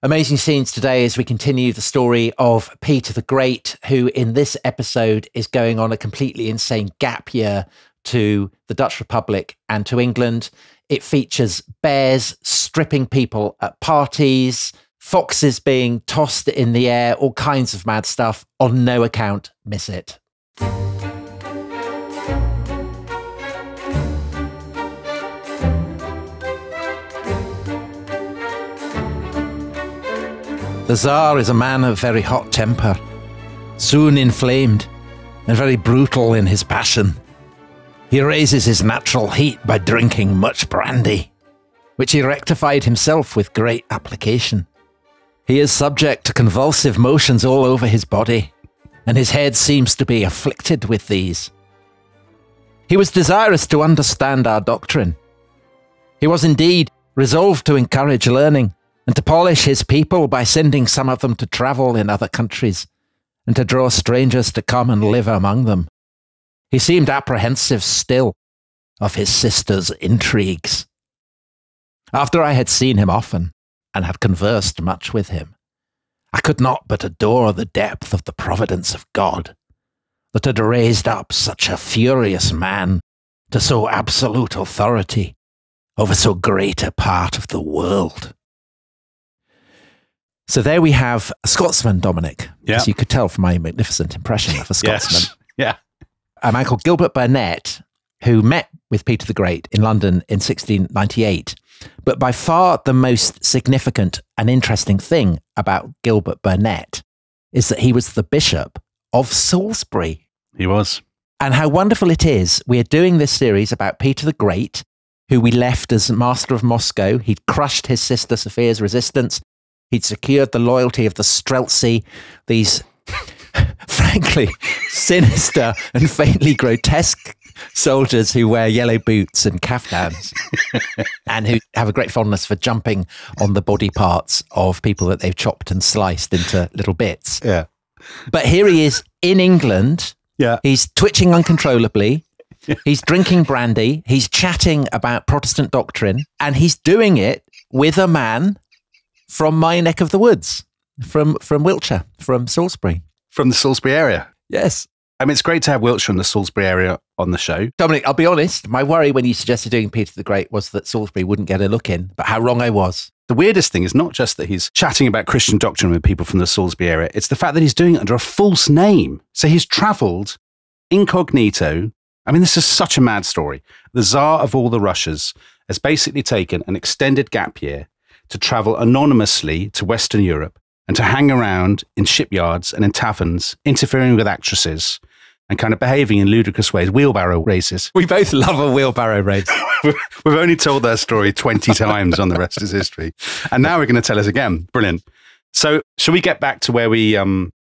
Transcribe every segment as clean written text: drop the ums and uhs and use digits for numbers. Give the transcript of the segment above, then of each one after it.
Amazing scenes today as we continue the story of Peter the Great, who in this episode is going on a completely insane gap year to the Dutch Republic and to England. It features bears stripping people at parties, foxes being tossed in the air, all kinds of mad stuff. On no account, miss it. The Tsar is a man of very hot temper, soon inflamed, and very brutal in his passion. He raises his natural heat by drinking much brandy, which he rectified himself with great application. He is subject to convulsive motions all over his body, and his head seems to be afflicted with these. He was desirous to understand our doctrine. He was indeed resolved to encourage learning, and to polish his people by sending some of them to travel in other countries, and to draw strangers to come and live among them. He seemed apprehensive still of his sister's intrigues. After I had seen him often, and had conversed much with him, I could not but adore the depth of the providence of God, that had raised up such a furious man to so absolute authority over so great a part of the world. So there we have a Scotsman, Dominic, as you could tell from my magnificent impression of a Scotsman. Yes. Yeah. A man called Gilbert Burnet, who met with Peter the Great in London in 1698. But by far the most significant and interesting thing about Gilbert Burnet is that he was the Bishop of Salisbury. He was. And how wonderful it is. We are doing this series about Peter the Great, who we left as master of Moscow. He'd crushed his sister Sophia's resistance. He'd secured the loyalty of the Streltsy, these frankly sinister and faintly grotesque soldiers who wear yellow boots and caftans and who have a great fondness for jumping on the body parts of people that they've chopped and sliced into little bits. Yeah. But here he is in England. Yeah. He's twitching uncontrollably. He's drinking brandy. He's chatting about Protestant doctrine, and he's doing it with a man from my neck of the woods, from Wiltshire, from Salisbury. From the Salisbury area. Yes. I mean, it's great to have Wiltshire and the Salisbury area on the show. Dominic, I'll be honest, my worry when you suggested doing Peter the Great was that Salisbury wouldn't get a look in, but how wrong I was. The weirdest thing is not just that he's chatting about Christian doctrine with people from the Salisbury area, it's the fact that he's doing it under a false name. So he's travelled incognito. I mean, this is such a mad story. The Tsar of all the Russias has basically taken an extended gap year to travel anonymously to Western Europe and to hang around in shipyards and in taverns, interfering with actresses and kind of behaving in ludicrous ways, wheelbarrow races. We both love a wheelbarrow race. We've only told that story 20 times on The Rest is History. And now we're going to tell us again. Brilliant. So shall we get back to where we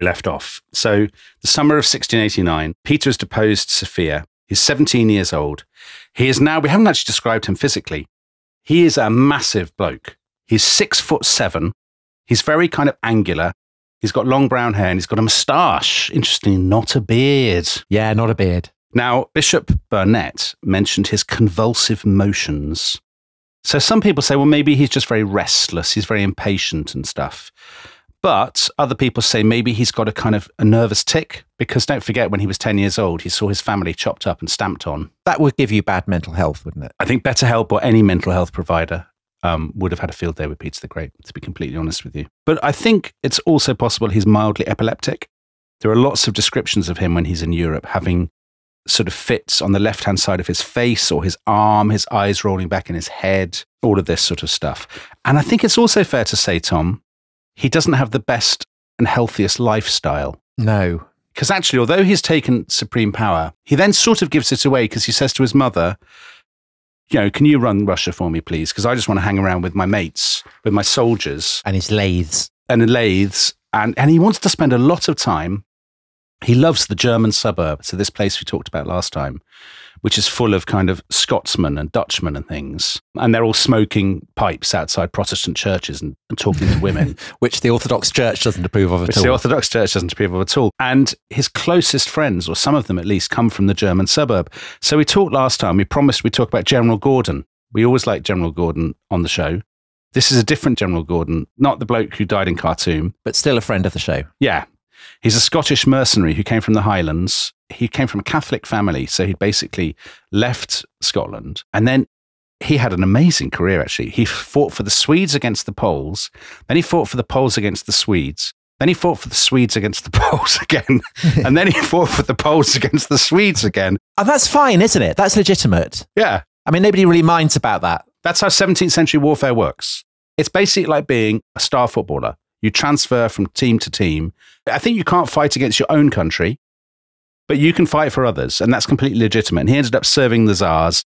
left off? So the summer of 1689, Peter has deposed Sophia. He's 17 years old. He is now, we haven't actually described him physically. He is a massive bloke. He's 6'7". He's very kind of angular. He's got long brown hair and he's got a moustache. Interesting, not a beard. Yeah, not a beard. Now, Bishop Burnet mentioned his convulsive motions. So some people say, well, maybe he's just very restless. He's very impatient and stuff. But other people say maybe he's got a kind of a nervous tic, because don't forget, when he was 10 years old, he saw his family chopped up and stamped on. That would give you bad mental health, wouldn't it? I think BetterHelp or any mental health provider would have had a field day with Peter the Great, to be completely honest with you. But I think it's also possible he's mildly epileptic. There are lots of descriptions of him when he's in Europe having sort of fits on the left-hand side of his face or his arm, his eyes rolling back in his head, all of this sort of stuff. And I think it's also fair to say, Tom, he doesn't have the best and healthiest lifestyle. No. Because actually, although he's taken supreme power, he then sort of gives it away because he says to his mother, you know, can you run Russia for me, please? Because I just want to hang around with my mates, with my soldiers. And his lathes. And the lathes. And he wants to spend a lot of time. He loves the German suburb. So this place we talked about last time, which is full of kind of Scotsmen and Dutchmen and things. And they're all smoking pipes outside Protestant churches and talking to women. Which the Orthodox Church doesn't approve of at all. The Orthodox Church doesn't approve of at all. And his closest friends, or some of them at least, come from the German suburb. So we talked last time, we promised we'd talk about General Gordon. We always like General Gordon on the show. This is a different General Gordon, not the bloke who died in Khartoum. But still a friend of the show. Yeah. He's a Scottish mercenary who came from the Highlands. He came from a Catholic family, so he'd basically left Scotland. And then he had an amazing career, actually. He fought for the Swedes against the Poles. Then he fought for the Poles against the Swedes. Then he fought for the Swedes against the Poles again. And then he fought for the Poles against the Swedes again. And that's fine, isn't it? That's legitimate. Yeah. I mean, nobody really minds about that. That's how 17th century warfare works. It's basically like being a star footballer. You transfer from team to team. I think you can't fight against your own country, but you can fight for others, and that's completely legitimate. And he ended up serving the Tsars.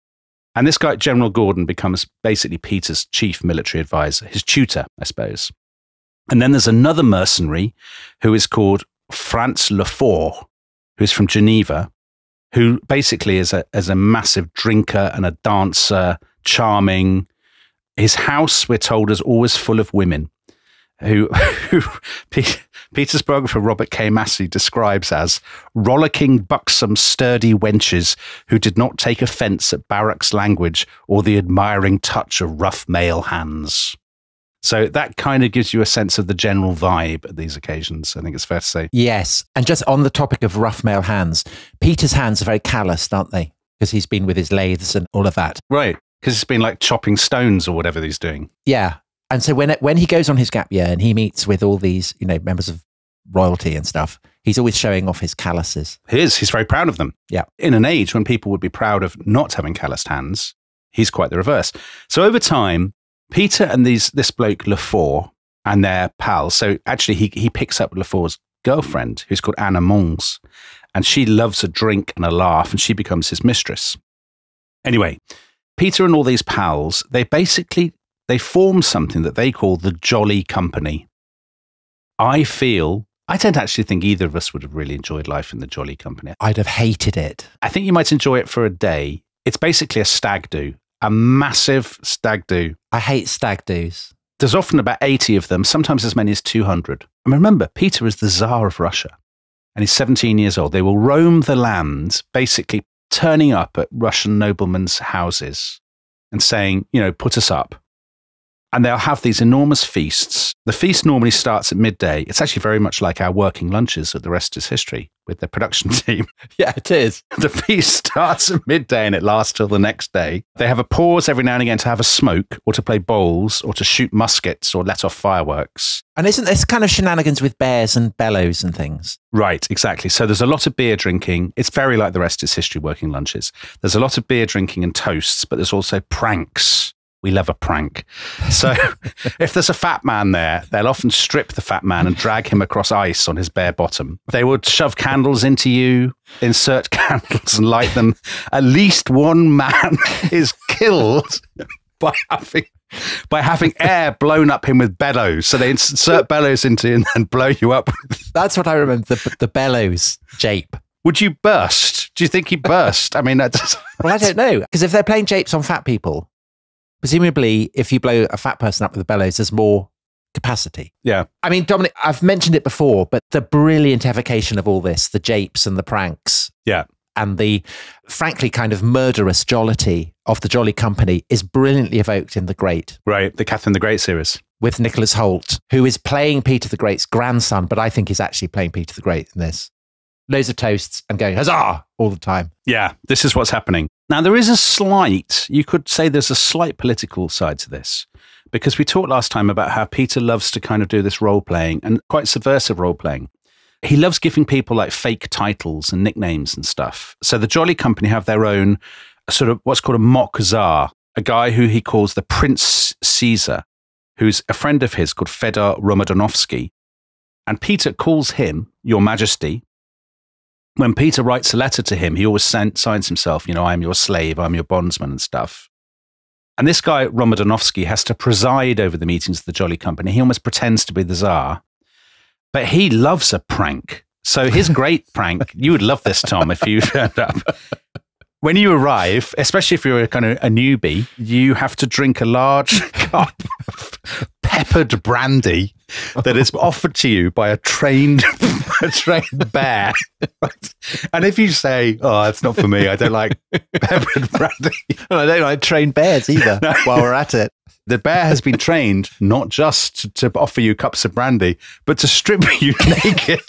And this guy, General Gordon, becomes basically Peter's chief military advisor, his tutor, I suppose. And then there's another mercenary who is called Franz Lefort, who's from Geneva, who basically is a massive drinker and a dancer, charming. His house, we're told, is always full of women who Peter's biographer Robert K. Massey describes as rollicking, buxom, sturdy wenches who did not take offence at barracks language or the admiring touch of rough male hands. So that kind of gives you a sense of the general vibe at these occasions, I think it's fair to say. Yes. And just on the topic of rough male hands, Peter's hands are very calloused, aren't they? Because he's been with his lathes and all of that. Right. Because it's been like chopping stones or whatever he's doing. Yeah. And so when he goes on his gap year and he meets with all these, members of royalty and stuff, he's always showing off his calluses. He's very proud of them. Yeah. In an age when people would be proud of not having calloused hands, he's quite the reverse. So over time, Peter and this bloke Lefort and their pals, so actually he picks up Lefort's girlfriend, who's called Anna Mons, and she loves a drink and a laugh, and she becomes his mistress. Anyway, Peter and all these pals, they form something that they call the Jolly Company. I don't actually think either of us would have really enjoyed life in the Jolly Company. I'd have hated it. I think you might enjoy it for a day. It's basically a stag do, a massive stag do. I hate stag do's. There's often about 80 of them, sometimes as many as 200. I mean, remember, Peter is the Tsar of Russia, and he's 17 years old. They will roam the land, basically turning up at Russian noblemen's houses and saying, put us up. And they'll have these enormous feasts. The feast normally starts at midday. It's actually very much like our working lunches at The Rest is History with the production team. Yeah, it is. The feast starts at midday and it lasts till the next day. They have a pause every now and again to have a smoke or to play bowls or to shoot muskets or let off fireworks. And isn't this kind of shenanigans with bears and bellows and things? Right, exactly. So there's a lot of beer drinking. It's very like The Rest is History working lunches. There's a lot of beer drinking and toasts, but there's also pranks. We love a prank. So if there's a fat man there, they'll often strip the fat man and drag him across ice on his bare bottom. They would shove candles into you, insert candles and light them. At least one man is killed by having air blown up him with bellows. So they insert bellows into you and blow you up. That's what I remember, the bellows jape. Would you burst? Do you think he burst? I mean, well, I don't know. Because if they're playing japes on fat people, presumably, if you blow a fat person up with the bellows, there's more capacity. Yeah. I mean, Dominic, I've mentioned it before, but the brilliant evocation of all this, the japes and the pranks. Yeah. And the, frankly, kind of murderous jollity of the Jolly Company is brilliantly evoked in The Great. Right. The Catherine the Great series. With Nicholas Hoult, who is playing Peter the Great's grandson, but I think he's actually playing Peter the Great in this. Loads of toasts and going, huzzah, all the time. Yeah, this is what's happening. Now, you could say there's a slight political side to this, because we talked last time about how Peter loves to kind of do this role-playing and quite subversive role-playing. He loves giving people like fake titles and nicknames and stuff. So the Jolly Company have their own sort of what's called a mock czar, a guy who he calls the Prince Caesar, who's a friend of his called Fedor Romodanovsky. And Peter calls him Your Majesty. When Peter writes a letter to him, he always signs himself, I'm your slave, I'm your bondsman and stuff. And this guy, Romodanovsky, has to preside over the meetings of the Jolly Company. He almost pretends to be the Tsar. But he loves a prank. So his great prank, you would love this, Tom, if you turned up, when you arrive, especially if you're a kind of a newbie, you have to drink a large cup of peppered brandy that is offered to you by a trained bear. And if you say, "Oh, it's not for me. I don't like peppered brandy," And I don't like trained bears either. No. While we're at it, the bear has been trained not just to offer you cups of brandy, but to strip you naked.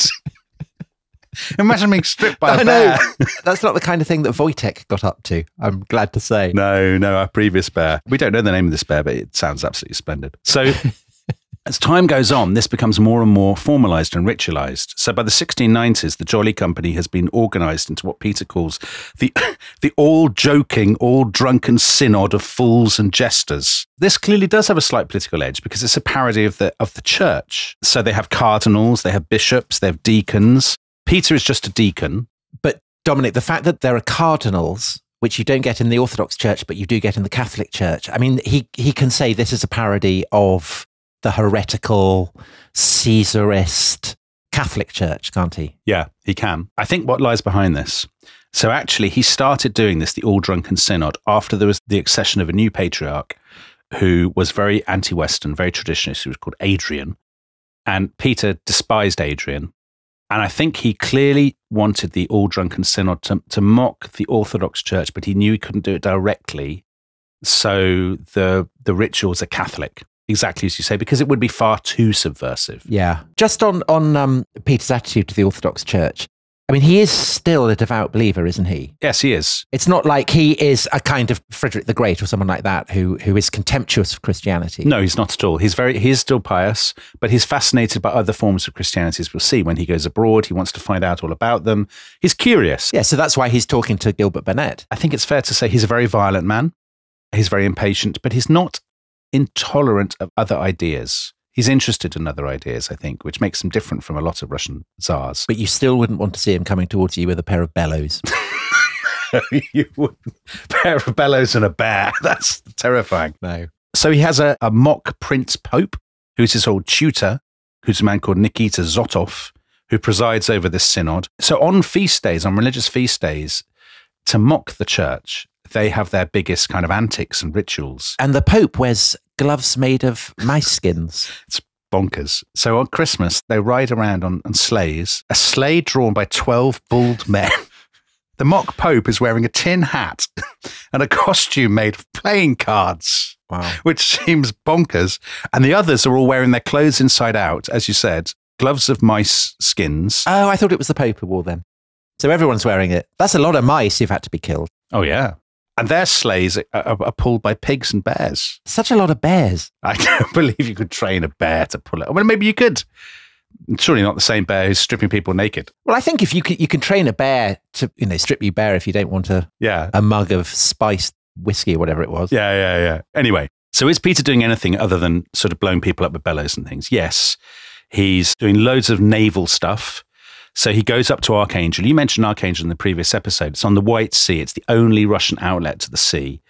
Imagine being stripped by a bear. That's not the kind of thing that Wojtek got up to, I'm glad to say. No, our previous bear. We don't know the name of this bear, but it sounds absolutely splendid. So as time goes on, this becomes more and more formalized and ritualized. So by the 1690s, the Jolly Company has been organized into what Peter calls the all-joking, all-drunken synod of fools and jesters. This clearly does have a slight political edge because it's a parody of the church. So they have cardinals, they have bishops, they have deacons. Peter is just a deacon. But Dominic, the fact that there are cardinals, which you don't get in the Orthodox Church, but you do get in the Catholic Church. I mean, he can say this is a parody of the heretical, Caesarist Catholic Church, can't he? Yeah, he can. I think what lies behind this. So actually, he started doing this, the all-drunken synod, after there was the accession of a new patriarch who was very anti-Western, very traditionalist, who was called Adrian. And Peter despised Adrian. And I think he clearly wanted the all-drunken synod to mock the Orthodox Church, but he knew he couldn't do it directly. So the rituals are Catholic, exactly as you say, because it would be far too subversive. Yeah. Just on Peter's attitude to the Orthodox Church, I mean, he is still a devout believer, isn't he? Yes, he is. It's not like he is a kind of Frederick the Great or someone like that who is contemptuous of Christianity. No, he's not at all. He is still pious, but he's fascinated by other forms of Christianity, as we'll see. When he goes abroad, he wants to find out all about them. He's curious. Yeah, so that's why he's talking to Gilbert Burnet. I think it's fair to say he's a very violent man. He's very impatient, but he's not intolerant of other ideas. He's interested in other ideas, I think, which makes him different from a lot of Russian tsars. But you still wouldn't want to see him coming towards you with a pair of bellows. You wouldn't. A pair of bellows and a bear. That's terrifying. No. So he has a mock Prince Pope, who's his old tutor, who's a man called Nikita Zotov, who presides over this synod. So on feast days, on religious feast days, to mock the church, they have their biggest kind of antics and rituals. And the Pope wears gloves made of mice skins. It's bonkers. So on Christmas, they ride around on sleighs, a sleigh drawn by 12 bald men. The mock Pope is wearing a tin hat and a costume made of playing cards. Wow. Which seems bonkers. And the others are all wearing their clothes inside out, as you said, gloves of mice skins. Oh, I thought it was the Pope who wore them. So everyone's wearing it. That's a lot of mice who've had to be killed. Oh, yeah. And their sleighs are pulled by pigs and bears. Such a lot of bears. I don't believe you could train a bear to pull it. Well, maybe you could. Surely not the same bear who's stripping people naked. Well, I think if you can train a bear to, strip you bare if you don't want a mug of spiced whiskey or whatever it was. Yeah. Anyway, so is Peter doing anything other than sort of blowing people up with bellows and things? Yes. He's doing loads of naval stuff. So he goes up to Archangel. You mentioned Archangel in the previous episode. It's on the White Sea. It's the only Russian outlet to the sea.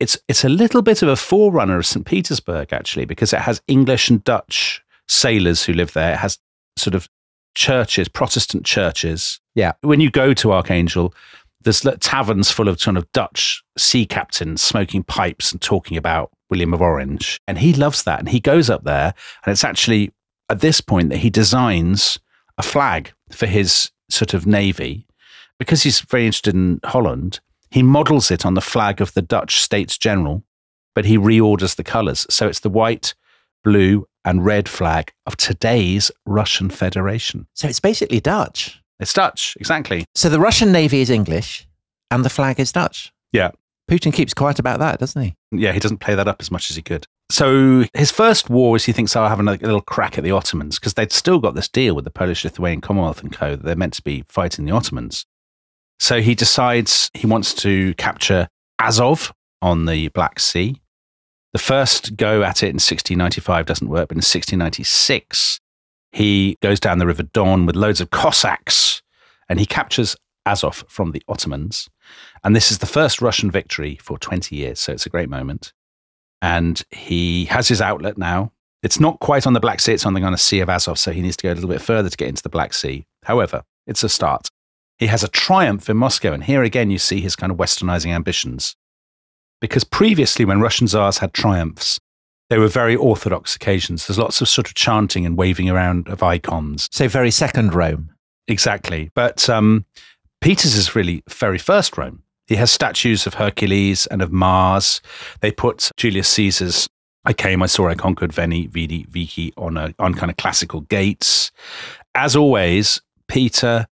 It's a little bit of a forerunner of St. Petersburg, actually, because it has English and Dutch sailors who live there. It has sort of churches, Protestant churches. Yeah. When you go to Archangel, there's taverns full of sort of Dutch sea captains smoking pipes and talking about William of Orange. And he loves that. And he goes up there. And it's actually at this point that he designs a flag for his sort of navy. Because he's very interested in Holland, he models it on the flag of the Dutch States General, but he reorders the colors. So it's the white, blue, and red flag of today's Russian Federation. So it's basically Dutch. It's Dutch, exactly. So the Russian Navy is English and the flag is Dutch. Yeah. Putin keeps quiet about that, doesn't he? Yeah, he doesn't play that up as much as he could. So his first war is he thinks, I'll have a little crack at the Ottomans, because they'd still got this deal with the Polish-Lithuanian Commonwealth and co. That they're meant to be fighting the Ottomans. So he decides he wants to capture Azov on the Black Sea. The first go at it in 1695 doesn't work, but in 1696, he goes down the River Don with loads of Cossacks and he captures Azov from the Ottomans. And this is the first Russian victory for 20 years. So it's a great moment. And he has his outlet now. It's not quite on the Black Sea. It's on the Sea of Azov. So he needs to go a little bit further to get into the Black Sea. However, it's a start. He has a triumph in Moscow. And here again, you see his kind of westernizing ambitions. Because previously, when Russian Tsars had triumphs, they were very orthodox occasions. There's lots of sort of chanting and waving around of icons. So very second Rome. Exactly. But Peter's is really very first Rome. He has statues of Hercules and of Mars. They put Julius Caesar's I came, I saw, I conquered, Veni, Vidi, Vici on kind of classical gates. As always, Peter,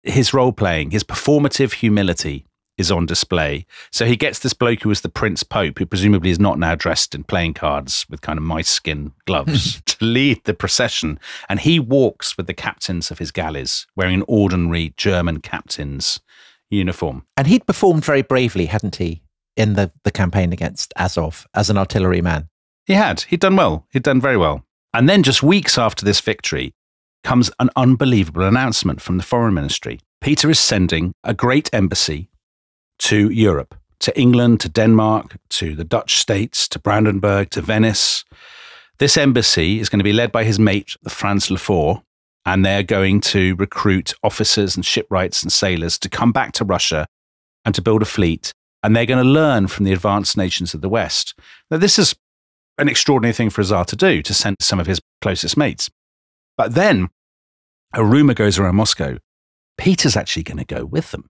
his role playing, his performative humility is on display. So he gets this bloke who was the Prince Pope, who presumably is not now dressed in playing cards with kind of mice skin gloves, to lead the procession. And he walks with the captains of his galleys, wearing an ordinary German captain's uniform. And he'd performed very bravely, hadn't he, in the campaign against Azov as an artilleryman? He had. He'd done well. He'd done very well. And then just weeks after this victory comes an unbelievable announcement from the foreign ministry. Peter is sending a great embassy to Europe, to England, to Denmark, to the Dutch states, to Brandenburg, to Venice. This embassy is going to be led by his mate, Franz Lefort, and they're going to recruit officers and shipwrights and sailors to come back to Russia and to build a fleet. And they're going to learn from the advanced nations of the West. Now, this is an extraordinary thing for a Tsar to do, to send some of his closest mates. But then a rumor goes around Moscow, Peter's actually going to go with them.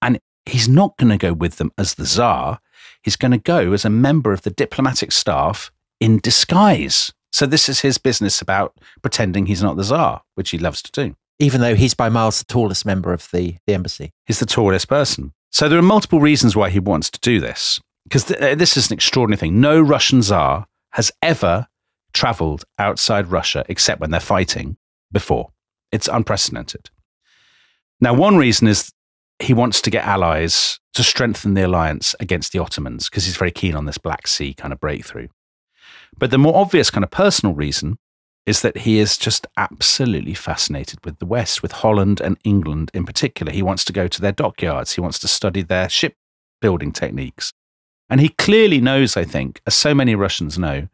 And he's not going to go with them as the Tsar. He's going to go as a member of the diplomatic staff in disguise. So this is his business about pretending he's not the Tsar, which he loves to do. Even though he's by miles the tallest member of the embassy. He's the tallest person. So there are multiple reasons why he wants to do this. Because this is an extraordinary thing. No Russian Tsar has ever traveled outside Russia, except when they're fighting, before. It's unprecedented. Now, one reason is he wants to get allies to strengthen the alliance against the Ottomans, because he's very keen on this Black Sea kind of breakthrough. But the more obvious kind of personal reason is that he is just absolutely fascinated with the West, with Holland and England in particular. He wants to go to their dockyards. He wants to study their shipbuilding techniques. And he clearly knows, I think, as so many Russians know,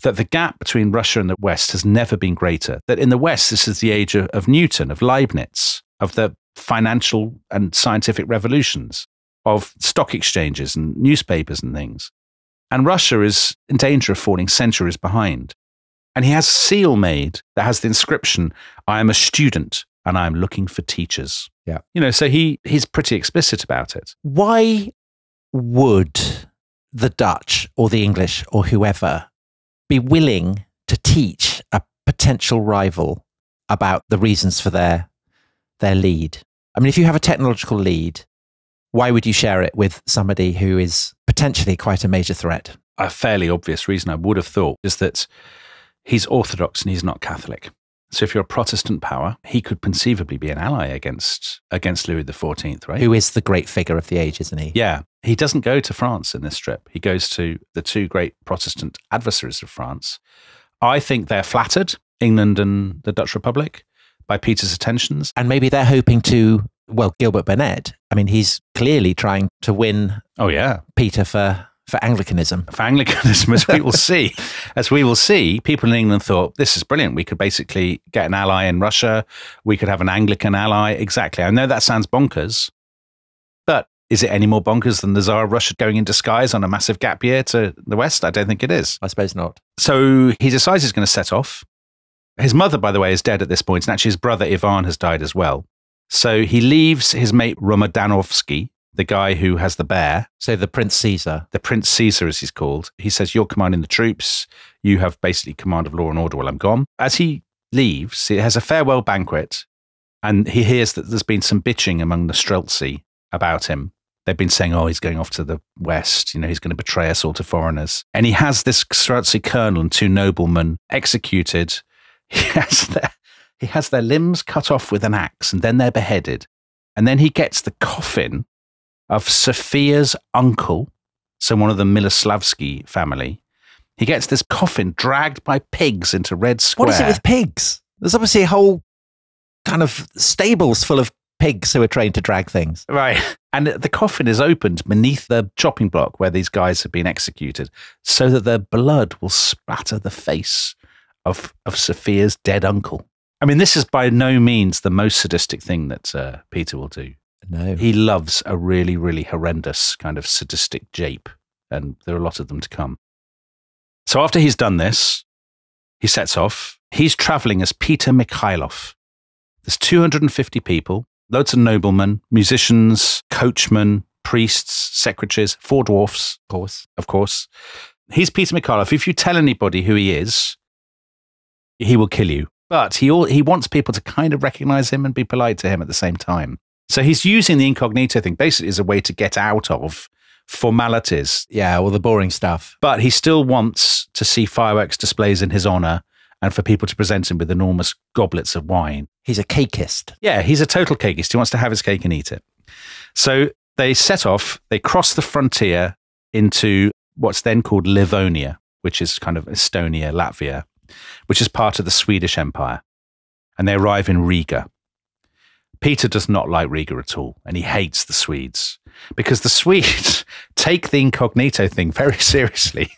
that the gap between Russia and the West has never been greater. That in the West, this is the age of Newton, of Leibniz, of the financial and scientific revolutions, of stock exchanges and newspapers and things. And Russia is in danger of falling centuries behind. And he has a seal made that has the inscription, "I am a student and I'm looking for teachers." Yeah. You know, so he's pretty explicit about it. Why would the Dutch or the English or whoever be willing to teach a potential rival about the reasons for their lead? I mean, if you have a technological lead, why would you share it with somebody who is potentially quite a major threat? A fairly obvious reason I would have thought is that he's Orthodox and he's not Catholic. So if you're a Protestant power, he could conceivably be an ally against Louis XIV, right? Who is the great figure of the age, isn't he? Yeah. He doesn't go to France in this trip. He goes to the two great Protestant adversaries of France. I think they're flattered, England and the Dutch Republic, by Peter's attentions. And maybe they're hoping to, well, Gilbert Burnet, I mean, he's clearly trying to win Peter for Anglicanism. For Anglicanism, as we will see. As we will see, people in England thought, this is brilliant. We could basically get an ally in Russia. We could have an Anglican ally. Exactly. I know that sounds bonkers, but is it any more bonkers than the Tsar of Russia going in disguise on a massive gap year to the West? I don't think it is. I suppose not. So he decides he's going to set off. His mother, by the way, is dead at this point, and actually his brother Ivan has died as well. So he leaves his mate Romodanovsky, the guy who has the bear. So the Prince Caesar. The Prince Caesar, as he's called. He says, you're commanding the troops. You have basically command of law and order while I'm gone. As he leaves, he has a farewell banquet, and he hears that there's been some bitching among the Streltsy about him. They've been saying, oh, he's going off to the West. You know, he's going to betray us all to foreigners. And he has this Streltsy colonel and two noblemen executed. He has their limbs cut off with an axe, and then they're beheaded. And then he gets the coffin of Sophia's uncle, so one of the Miloslavsky family. He gets this coffin dragged by pigs into Red Square. What is it with pigs? There's obviously a whole kind of stables full of pigs who are trained to drag things. Right. And the coffin is opened beneath the chopping block where these guys have been executed so that their blood will splatter the face of Sophia's dead uncle. I mean, this is by no means the most sadistic thing that Peter will do. No. He loves a really, really horrendous kind of sadistic jape, and there are a lot of them to come. So after he's done this, he sets off. He's traveling as Peter Mikhailov. There's 250 people, loads of noblemen, musicians, coachmen, priests, secretaries, 4 dwarfs, of course. He's Peter Mikhailov. If you tell anybody who he is, he will kill you. But he wants people to kind of recognize him and be polite to him at the same time. So he's using the incognito thing basically as a way to get out of formalities. Yeah, all the boring stuff. But he still wants to see fireworks displays in his honor and for people to present him with enormous goblets of wine. He's a cakeist. Yeah, he's a total cakeist. He wants to have his cake and eat it. So they set off, they cross the frontier into what's then called Livonia, which is kind of Estonia, Latvia, which is part of the Swedish Empire. And they arrive in Riga. Peter does not like Riga at all, and he hates the Swedes because the Swedes take the incognito thing very seriously.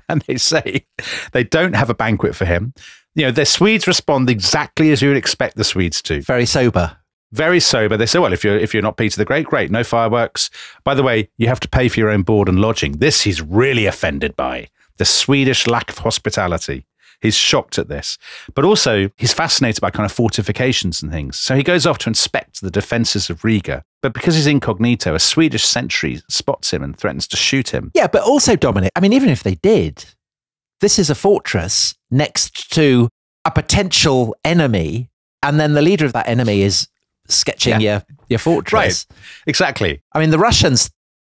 And they say they don't have a banquet for him. You know, the Swedes respond exactly as you would expect the Swedes to. Very sober. Very sober. They say, well, if you're not Peter the Great, great, no fireworks. By the way, you have to pay for your own board and lodging. This he's really offended by. The Swedish lack of hospitality. He's shocked at this. But also, he's fascinated by kind of fortifications and things. So he goes off to inspect the defences of Riga. But because he's incognito, a Swedish sentry spots him and threatens to shoot him. Yeah, but also, Dominic, I mean, even if they did, this is a fortress next to a potential enemy, and then the leader of that enemy is sketching your fortress. Right, exactly. I mean, the Russians,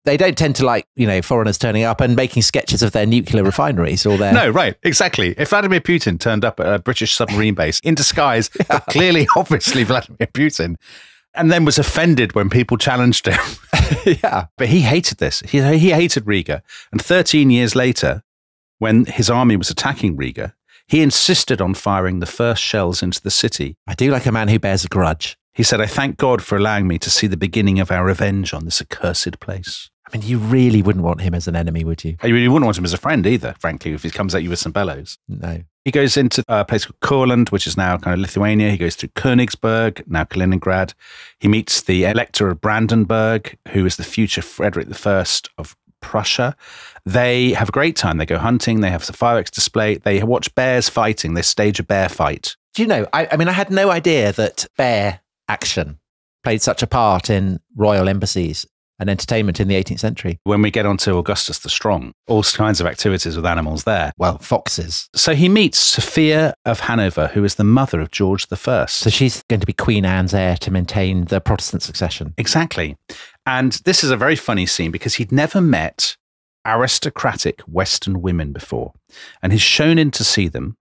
they don't tend to like, foreigners turning up and making sketches of their nuclear refineries or their... No, right, exactly. If Vladimir Putin turned up at a British submarine base in disguise, but clearly, obviously, Vladimir Putin, and then was offended when people challenged him. Yeah. But he hated this. He hated Riga. And 13 years later, when his army was attacking Riga, he insisted on firing the first shells into the city. I do like a man who bears a grudge. He said, I thank God for allowing me to see the beginning of our revenge on this accursed place. I mean, you really wouldn't want him as an enemy, would you? You really wouldn't want him as a friend either, frankly, if he comes at you with some bellows. No. He goes into a place called Courland, which is now kind of Lithuania. He goes through Königsberg, now Kaliningrad. He meets the Elector of Brandenburg, who is the future Frederick I of Prussia. They have a great time. They go hunting. They have a fireworks display. They watch bears fighting. They stage a bear fight. Do you know, I mean, I had no idea that bear action played such a part in royal embassies and entertainment in the 18th century. When we get onto Augustus the Strong, all kinds of activities with animals there. Well, foxes. So he meets Sophia of Hanover, who is the mother of George I. So she's going to be Queen Anne's heir to maintain the Protestant succession. Exactly. And this is a very funny scene because he'd never met aristocratic Western women before. And he's shown in to see them.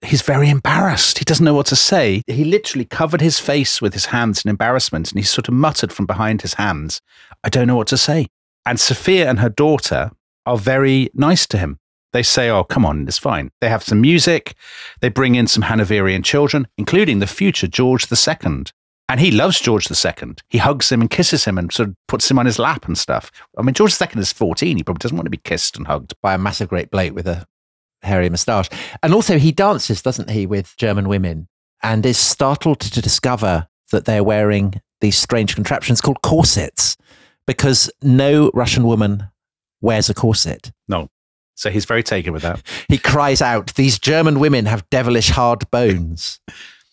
He's very embarrassed. He doesn't know what to say. He literally covered his face with his hands in embarrassment, and he sort of muttered from behind his hands, I don't know what to say. And Sophia and her daughter are very nice to him. They say, oh, come on, it's fine. They have some music. They bring in some Hanoverian children, including the future George II. And he loves George II. He hugs him and kisses him and sort of puts him on his lap and stuff. I mean, George II is 14. He probably doesn't want to be kissed and hugged by a massive great bloke with a hairy moustache. And also he dances, doesn't he, with German women, and is startled to discover that they're wearing these strange contraptions called corsets, because no Russian woman wears a corset. No. So he's very taken with that. He cries out, these German women have devilish hard bones.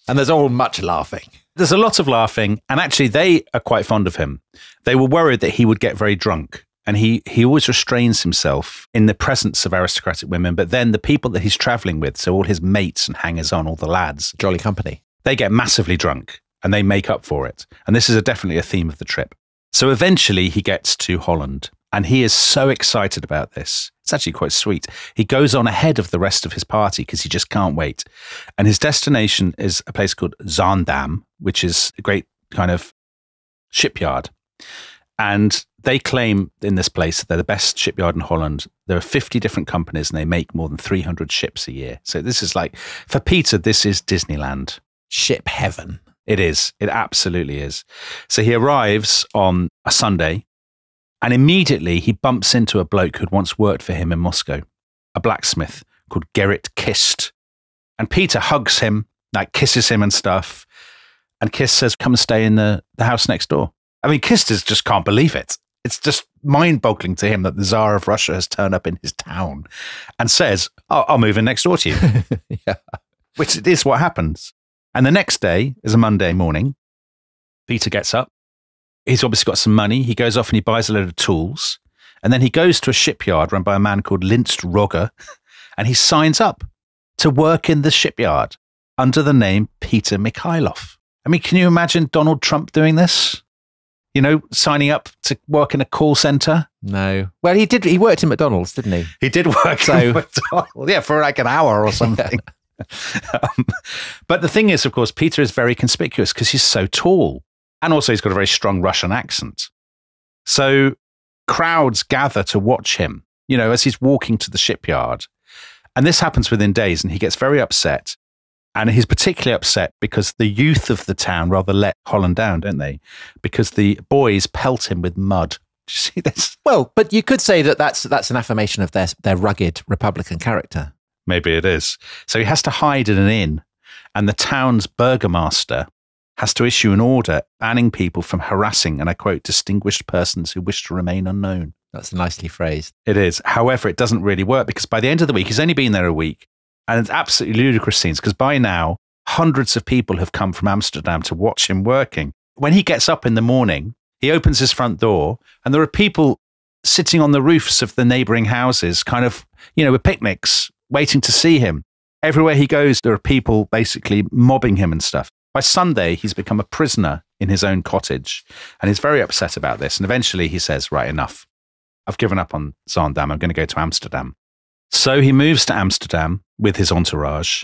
And there's all much laughing. There's a lot of laughing, and actually they are quite fond of him. They were worried that he would get very drunk. And he always restrains himself in the presence of aristocratic women. But then the people that he's traveling with, so all his mates and hangers-on, all the lads, jolly company, they get massively drunk and they make up for it. And this is definitely a theme of the trip. So eventually he gets to Holland, and he is so excited about this. It's actually quite sweet. He goes on ahead of the rest of his party because he just can't wait. And his destination is a place called Zaandam, which is a great kind of shipyard. And they claim in this place that they're the best shipyard in Holland. There are 50 different companies and they make more than 300 ships a year. So this is like, for Peter, this is Disneyland. Ship heaven. It is. It absolutely is. So he arrives on a Sunday and immediately he bumps into a bloke who'd once worked for him in Moscow, a blacksmith called Gerrit Kist. And Peter hugs him like kisses him and stuff. And Kiss says, come and stay in the house next door. I mean, Kiss just can't believe it. It's just mind-boggling to him that the Tsar of Russia has turned up in his town and says, I'll move in next door to you. Yeah. Which is what happens. And the next day is a Monday morning. Peter gets up. He's obviously got some money. He goes off and he buys a load of tools. And then he goes to a shipyard run by a man called Linst Rogge, and he signs up to work in the shipyard under the name Peter Mikhailov. I mean, can you imagine Donald Trump doing this? You know, signing up to work in a call center? No. Well, he did. He worked in McDonald's, didn't he? He did work in McDonald's. Yeah, for like an hour or something. But the thing is, of course, Peter is very conspicuous because he's so tall. And also he's got a very strong Russian accent. So crowds gather to watch him, you know, as he's walking to the shipyard. And this happens within days, and he gets very upset. And he's particularly upset because the youth of the town rather let Holland down, don't they? Because the boys pelt him with mud. Do you see this? Well, but you could say that that's an affirmation of their rugged Republican character. Maybe it is. So he has to hide in an inn, and the town's burgomaster has to issue an order banning people from harassing, and I quote, distinguished persons who wish to remain unknown. That's nicely phrased. It is. However, it doesn't really work because by the end of the week, he's only been there a week, and it's absolutely ludicrous scenes because by now, hundreds of people have come from Amsterdam to watch him working. When he gets up in the morning, he opens his front door, and there are people sitting on the roofs of the neighboring houses, kind of, you know, with picnics, waiting to see him. Everywhere he goes, there are people basically mobbing him and stuff. By Sunday, he's become a prisoner in his own cottage, and he's very upset about this. And eventually he says, right, enough. I've given up on Zaandam. I'm going to go to Amsterdam. So he moves to Amsterdam with his entourage,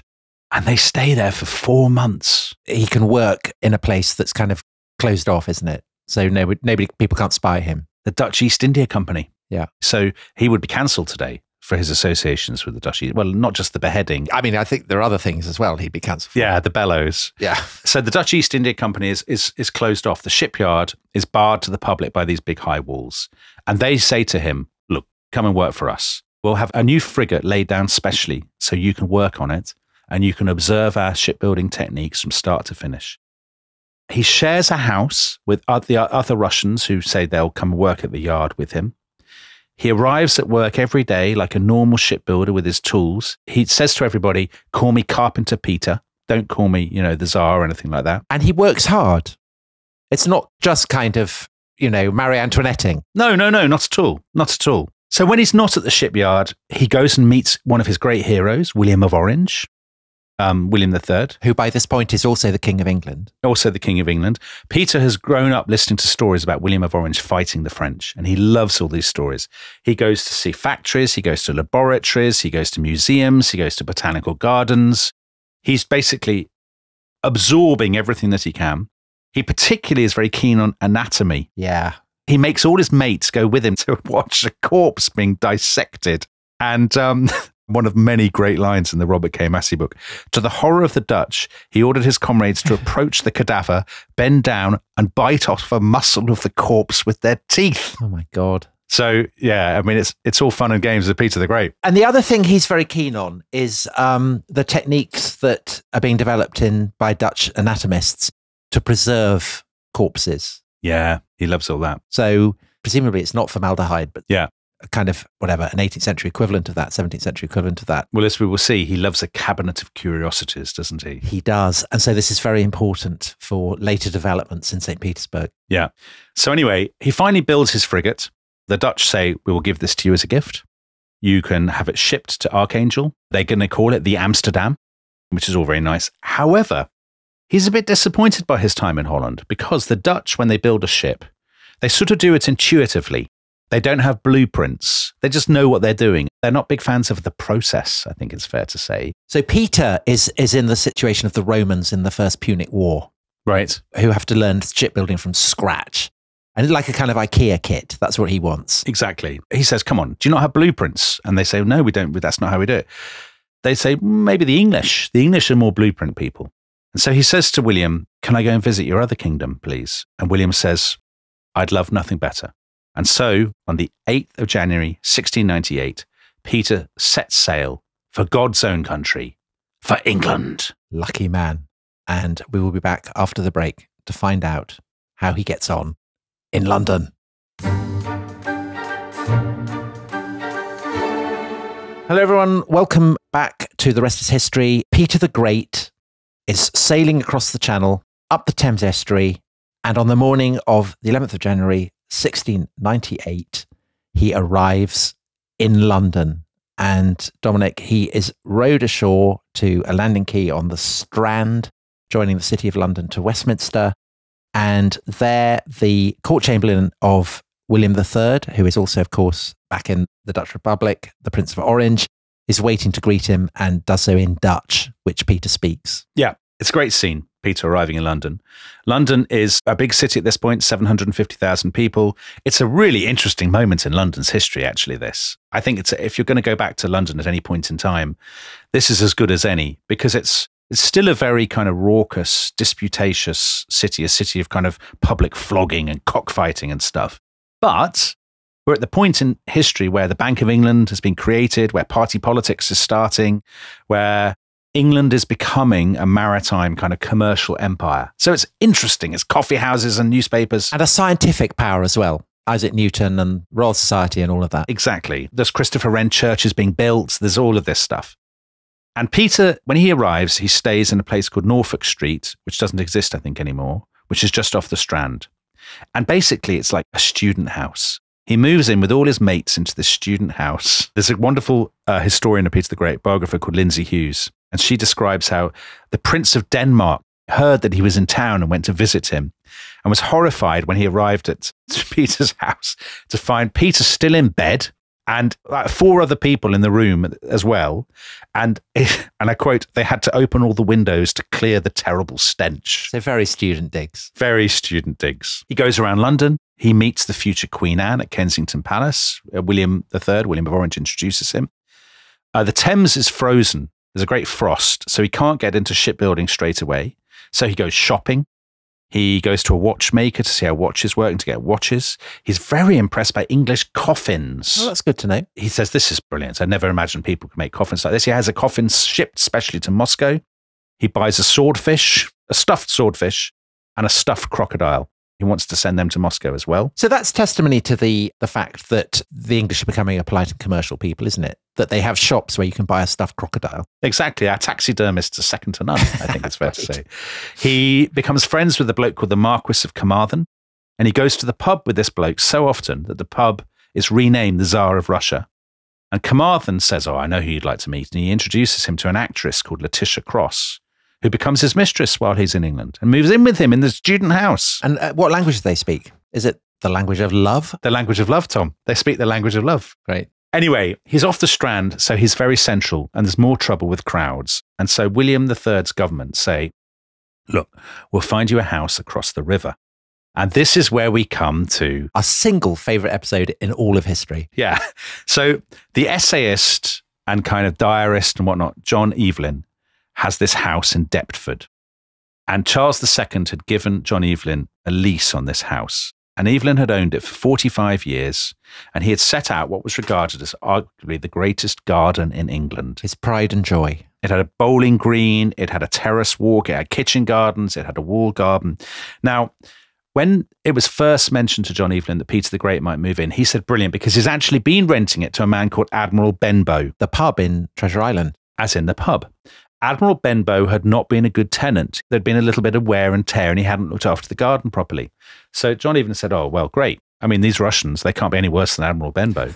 and they stay there for 4 months. He can work in a place that's kind of closed off, isn't it? So people can't spy him. The Dutch East India Company. Yeah. So he would be cancelled today for his associations with the Dutch East. Well, not just the beheading. I mean, I think there are other things as well he'd be cancelled for. Yeah, the bellows. Yeah. So the Dutch East India Company is closed off. The shipyard is barred to the public by these big high walls. And they say to him, look, come and work for us. We'll have a new frigate laid down specially so you can work on it and you can observe our shipbuilding techniques from start to finish. He shares a house with the other Russians who say they'll come work at the yard with him. He arrives at work every day like a normal shipbuilder with his tools. He says to everybody, call me Carpenter Peter. Don't call me, the Tsar or anything like that. And he works hard. It's not just kind of, Marie Antoinetting. No, not at all. Not at all. So when he's not at the shipyard, he goes and meets one of his great heroes, William of Orange. William III. Who by this point is also the King of England. Also the King of England. Peter has grown up listening to stories about William of Orange fighting the French, and he loves all these stories. He goes to see factories, he goes to laboratories, he goes to museums, he goes to botanical gardens. He's basically absorbing everything that he can. He particularly is very keen on anatomy. Yeah. He makes all his mates go with him to watch a corpse being dissected. And one of many great lines in the Robert K. Massey book. To the horror of the Dutch, he ordered his comrades to approach the cadaver, bend down, and bite off a muscle of the corpse with their teeth. Oh my God. So, yeah, I mean, it's all fun and games with Peter the Great. And the other thing he's very keen on is the techniques that are being developed by Dutch anatomists to preserve corpses. Yeah, he loves all that. So presumably it's not formaldehyde, but yeah, kind of whatever, an 18th century equivalent of that, 17th century equivalent of that. Well, as we will see, he loves a cabinet of curiosities, doesn't he? He does. And so this is very important for later developments in St. Petersburg. Yeah. So anyway, he finally builds his frigate. The Dutch say, we will give this to you as a gift. You can have it shipped to Archangel. They're going to call it the Amsterdam, which is all very nice. However, he's a bit disappointed by his time in Holland because the Dutch, when they build a ship, they sort of do it intuitively. They don't have blueprints. They just know what they're doing. They're not big fans of the process, I think it's fair to say. So Peter is in the situation of the Romans in the First Punic War. Right. Who have to learn shipbuilding from scratch. And like a kind of IKEA kit. That's what he wants. Exactly. He says, come on, do you not have blueprints? And they say, no, we don't. That's not how we do it. They say, maybe the English. The English are more blueprint people. And so he says to William, can I go and visit your other kingdom, please? And William says, I'd love nothing better. And so, on the 8th of January, 1698, Peter sets sail for God's own country, for England. Lucky man. And we will be back after the break to find out how he gets on in London. Hello, everyone. Welcome back to The Rest is History. Peter the Great is sailing across the Channel, up the Thames estuary, and on the morning of the 11th of January, 1698, he arrives in London. And Dominic, he is rowed ashore to a landing quay on the Strand, joining the City of London to Westminster. And there, the court chamberlain of William III, who is also, of course, back in the Dutch Republic, the Prince of Orange, is waiting to greet him and does so in Dutch, which Peter speaks. Yeah, it's a great scene, Peter arriving in London. London is a big city at this point, 750,000 people. It's a really interesting moment in London's history, actually, this. I think if you're going to go back to London at any point in time, this is as good as any, because it's still a very kind of raucous, disputatious city, a city of kind of public flogging and cockfighting and stuff. But we're at the point in history where the Bank of England has been created, where party politics is starting, where England is becoming a maritime kind of commercial empire. So it's interesting. It's coffee houses and newspapers. And a scientific power as well. Isaac Newton and Royal Society and all of that. Exactly. There's Christopher Wren churches being built. There's all of this stuff. And Peter, when he arrives, he stays in a place called Norfolk Street, which doesn't exist, I think, anymore, which is just off the Strand. And basically, it's like a student house. He moves in with all his mates into this student house. There's a wonderful historian of Peter the Great, biographer called Lindsay Hughes, and she describes how the Prince of Denmark heard that he was in town and went to visit him and was horrified when he arrived at Peter's house to find Peter still in bed and like 4 other people in the room as well. And I quote, they had to open all the windows to clear the terrible stench. So very student digs. Very student digs. He goes around London. He meets the future Queen Anne at Kensington Palace. William III, William of Orange, introduces him. The Thames is frozen. There's a great frost, so he can't get into shipbuilding straight away. So he goes shopping. He goes to a watchmaker to see how watches work and to get watches. He's very impressed by English coffins. Oh, that's good to know. He says, this is brilliant. I never imagined people could make coffins like this. He has a coffin shipped specially to Moscow. He buys a swordfish, a stuffed swordfish, and a stuffed crocodile. He wants to send them to Moscow as well. So that's testimony to the fact that the English are becoming a polite and commercial people, isn't it? That they have shops where you can buy a stuffed crocodile. Exactly. Our taxidermists are second to none, I think it's fair to say. He becomes friends with a bloke called the Marquis of Carmarthen, and he goes to the pub with this bloke so often that the pub is renamed the Tsar of Russia. And Carmarthen says, oh, I know who you'd like to meet. And he introduces him to an actress called Letitia Cross, who becomes his mistress while he's in England and moves in with him in the student house. And what language do they speak? Is it the language of love? The language of love, Tom. They speak the language of love. Great. Anyway, he's off the Strand, so he's very central, and there's more trouble with crowds. And so William III's government say, look, we'll find you a house across the river. And this is where we come to our single favourite episode in all of history. Yeah. So the essayist and kind of diarist and whatnot, John Evelyn, has this house in Deptford. And Charles II had given John Evelyn a lease on this house. And Evelyn had owned it for 45 years. And he had set out what was regarded as arguably the greatest garden in England. His pride and joy. It had a bowling green. It had a terrace walk. It had kitchen gardens. It had a wall garden. Now, when it was first mentioned to John Evelyn that Peter the Great might move in, he said, brilliant, because he's actually been renting it to a man called Admiral Benbow. The pub in Treasure Island. As in the pub. Admiral Benbow had not been a good tenant. There'd been a little bit of wear and tear, and he hadn't looked after the garden properly. So John Evelyn said, oh, well, great. I mean, these Russians, they can't be any worse than Admiral Benbow.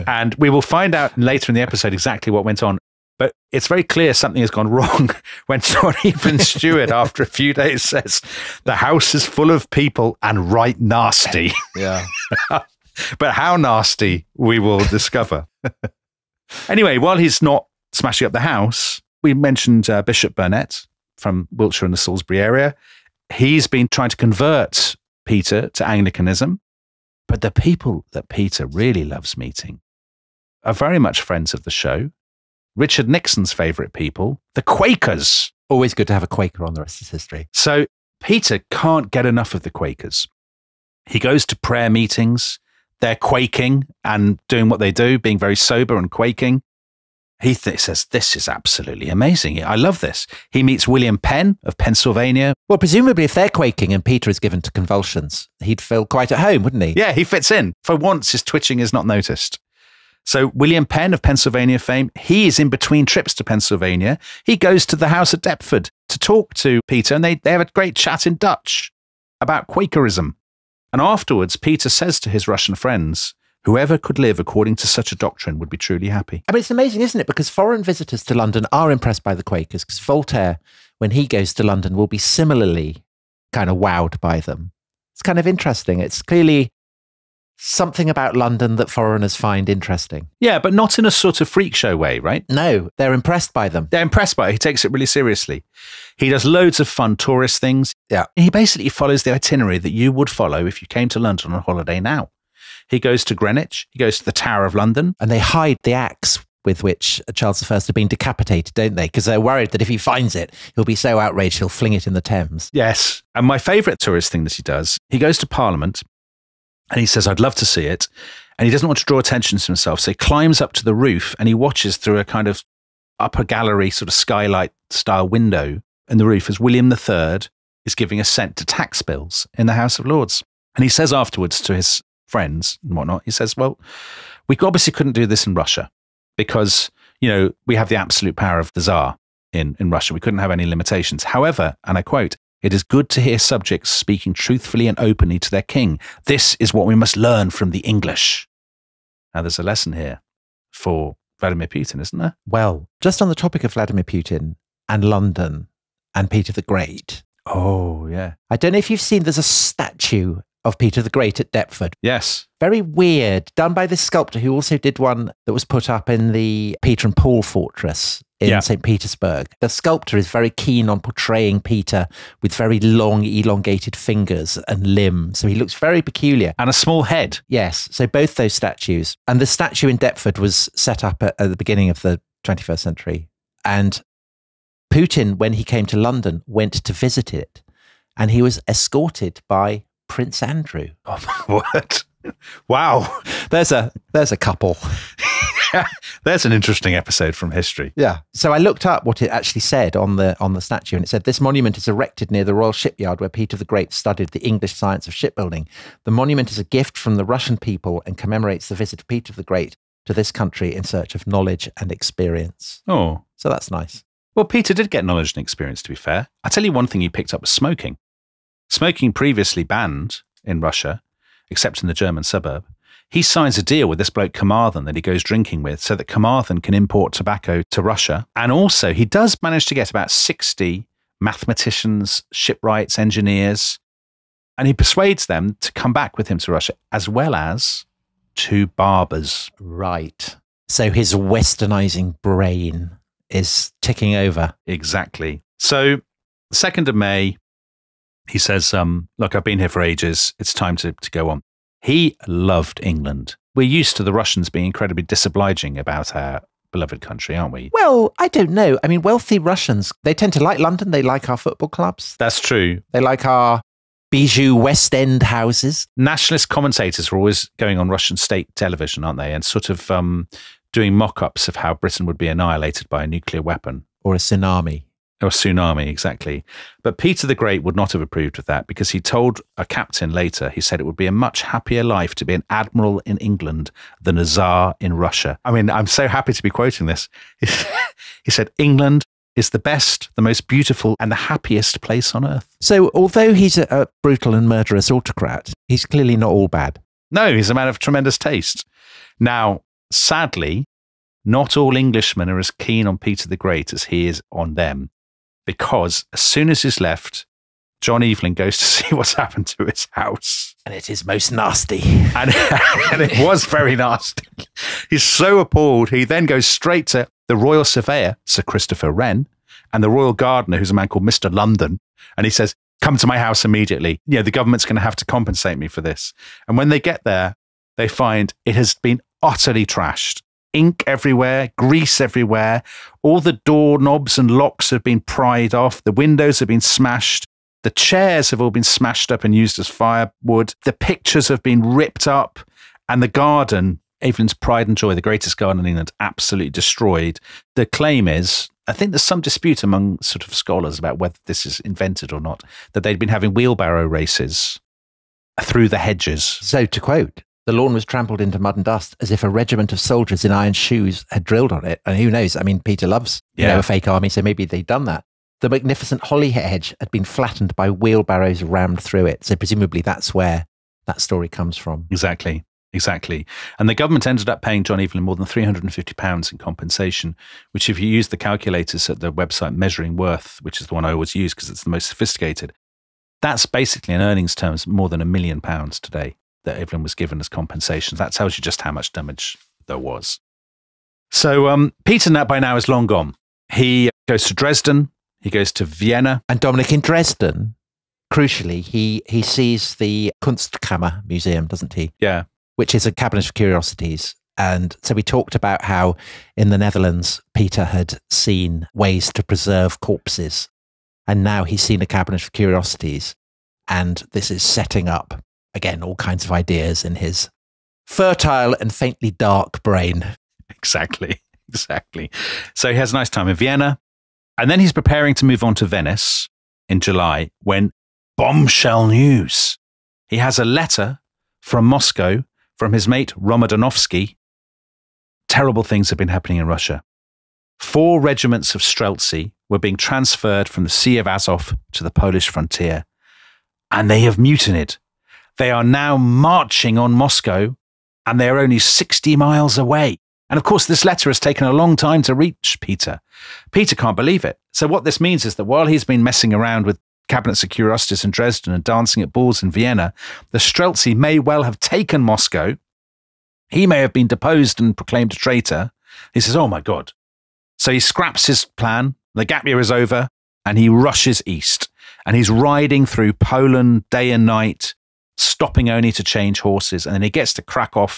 And we will find out later in the episode exactly what went on. But it's very clear something has gone wrong when John Evelyn's steward, after a few days, says, the house is full of people and right nasty. Yeah. But how nasty, we will discover. Anyway, while he's not smashing up the house, we mentioned Bishop Burnet from Wiltshire and the Salisbury area. He's been trying to convert Peter to Anglicanism. But the people that Peter really loves meeting are very much friends of the show. Richard Nixon's favourite people, the Quakers. Always good to have a Quaker on The Rest is History. So Peter can't get enough of the Quakers. He goes to prayer meetings. They're quaking and doing what they do, being very sober and quaking. He says, this is absolutely amazing. I love this. He meets William Penn of Pennsylvania. Well, presumably if they're quaking and Peter is given to convulsions, he'd feel quite at home, wouldn't he? Yeah, he fits in. For once, his twitching is not noticed. So William Penn of Pennsylvania fame, he is in between trips to Pennsylvania. He goes to the house at Deptford to talk to Peter, and they have a great chat in Dutch about Quakerism. And afterwards, Peter says to his Russian friends, whoever could live according to such a doctrine would be truly happy. I mean, it's amazing, isn't it? Because foreign visitors to London are impressed by the Quakers, because Voltaire, when he goes to London, will be similarly kind of wowed by them. It's kind of interesting. It's clearly something about London that foreigners find interesting. Yeah, but not in a sort of freak show way, right? No, they're impressed by them. They're impressed by it. He takes it really seriously. He does loads of fun tourist things. Yeah. He basically follows the itinerary that you would follow if you came to London on holiday now. He goes to Greenwich. He goes to the Tower of London. And they hide the axe with which Charles I had been decapitated, don't they? Because they're worried that if he finds it, he'll be so outraged he'll fling it in the Thames. Yes. And my favourite tourist thing that he does, he goes to Parliament and he says, I'd love to see it. And he doesn't want to draw attention to himself. So he climbs up to the roof and he watches through a kind of upper gallery sort of skylight style window in the roof as William III is giving assent to tax bills in the House of Lords. And he says afterwards to his friends and whatnot, he says, well, we obviously couldn't do this in Russia because, you know, we have the absolute power of the Tsar in Russia. We couldn't have any limitations. However, and I quote, it is good to hear subjects speaking truthfully and openly to their king. This is what we must learn from the English. Now, there's a lesson here for Vladimir Putin, isn't there? Well, just on the topic of Vladimir Putin and London and Peter the Great. Oh, yeah. I don't know if you've seen, there's a statue of Peter the Great at Deptford. Yes. Very weird, done by this sculptor who also did one that was put up in the Peter and Paul Fortress in St. Petersburg. The sculptor is very keen on portraying Peter with very long, elongated fingers and limbs. So he looks very peculiar. And a small head. Yes. So both those statues. And the statue in Deptford was set up at the beginning of the 21st century. And Putin, when he came to London, went to visit it. And he was escorted by Prince Andrew. Oh, my word. Wow. There's a couple. There's an interesting episode from history. Yeah. So I looked up what it actually said on the statue, and it said, this monument is erected near the Royal Shipyard where Peter the Great studied the English science of shipbuilding. The monument is a gift from the Russian people and commemorates the visit of Peter the Great to this country in search of knowledge and experience. Oh. So that's nice. Well, Peter did get knowledge and experience, to be fair. I'll tell you one thing he picked up was smoking. Smoking previously banned in Russia, except in the German suburb. He signs a deal with this bloke Carmarthen that he goes drinking with so that Carmarthen can import tobacco to Russia. And also he does manage to get about 60 mathematicians, shipwrights, engineers, and he persuades them to come back with him to Russia, as well as 2 barbers. Right. So his westernizing brain is ticking over. Exactly. So the 2nd of May, he says, look, I've been here for ages. It's time to go on. He loved England. We're used to the Russians being incredibly disobliging about our beloved country, aren't we? Well, I don't know. I mean, wealthy Russians, they tend to like London. They like our football clubs. That's true. They like our bijou West End houses. Nationalist commentators are always going on Russian state television, aren't they? And sort of doing mock-ups of how Britain would be annihilated by a nuclear weapon. Or a tsunami. Or tsunami, exactly. But Peter the Great would not have approved of that because he told a captain later, he said it would be a much happier life to be an admiral in England than a czar in Russia. I mean, I'm so happy to be quoting this. He said, England is the best, the most beautiful and the happiest place on earth. So although he's a brutal and murderous autocrat, he's clearly not all bad. No, he's a man of tremendous taste. Now, sadly, not all Englishmen are as keen on Peter the Great as he is on them. Because as soon as he's left, John Evelyn goes to see what's happened to his house. And it is most nasty. And it was very nasty. He's so appalled, he then goes straight to the Royal Surveyor, Sir Christopher Wren, and the Royal Gardener, who's a man called Mr. London. And he says, come to my house immediately. You know, the government's going to have to compensate me for this. And when they get there, they find it has been utterly trashed. Ink everywhere, grease everywhere. All the doorknobs and locks have been pried off. The windows have been smashed. The chairs have all been smashed up and used as firewood. The pictures have been ripped up. And the garden Evelyn's pride and joy, the greatest garden in England, absolutely destroyed. The claim is, I think there's some dispute among sort of scholars about whether this is invented or not, that they'd been having wheelbarrow races through the hedges. So to quote, the lawn was trampled into mud and dust as if a regiment of soldiers in iron shoes had drilled on it. And who knows? I mean, Peter loves a fake army, so maybe they'd done that. The magnificent holly hedge had been flattened by wheelbarrows rammed through it. So presumably that's where that story comes from. Exactly. And the government ended up paying John Evelyn more than £350 in compensation, which if you use the calculators at the website Measuring Worth, which is the one I always use because it's the most sophisticated, that's basically in earnings terms more than £1 million today that Evelyn was given as compensation. That tells you just how much damage there was. So Peter by now is long gone. He goes to Dresden. He goes to Vienna. And Dominic, in Dresden, crucially, he sees the Kunstkammer Museum, doesn't he? Yeah. Which is a cabinet of curiosities. And so we talked about how in the Netherlands, Peter had seen ways to preserve corpses. And now he's seen a cabinet of curiosities. And this is setting up, again, all kinds of ideas in his fertile and faintly dark brain. Exactly. So he has a nice time in Vienna. And then he's preparing to move on to Venice in July when bombshell news. He has a letter from Moscow from his mate Romodanovsky. Terrible things have been happening in Russia. 4 regiments of Streltsy were being transferred from the Sea of Azov to the Polish frontier, and they have mutinied. They are now marching on Moscow, and they are only 60 miles away. And of course, this letter has taken a long time to reach Peter. Peter can't believe it. So what this means is that while he's been messing around with cabinets of curiosities in Dresden and dancing at balls in Vienna, the Streltsy may well have taken Moscow. He may have been deposed and proclaimed a traitor. He says, oh my God. So he scraps his plan. The gap year is over and he rushes east. And he's riding through Poland day and night, stopping only to change horses. And then he gets to Krakow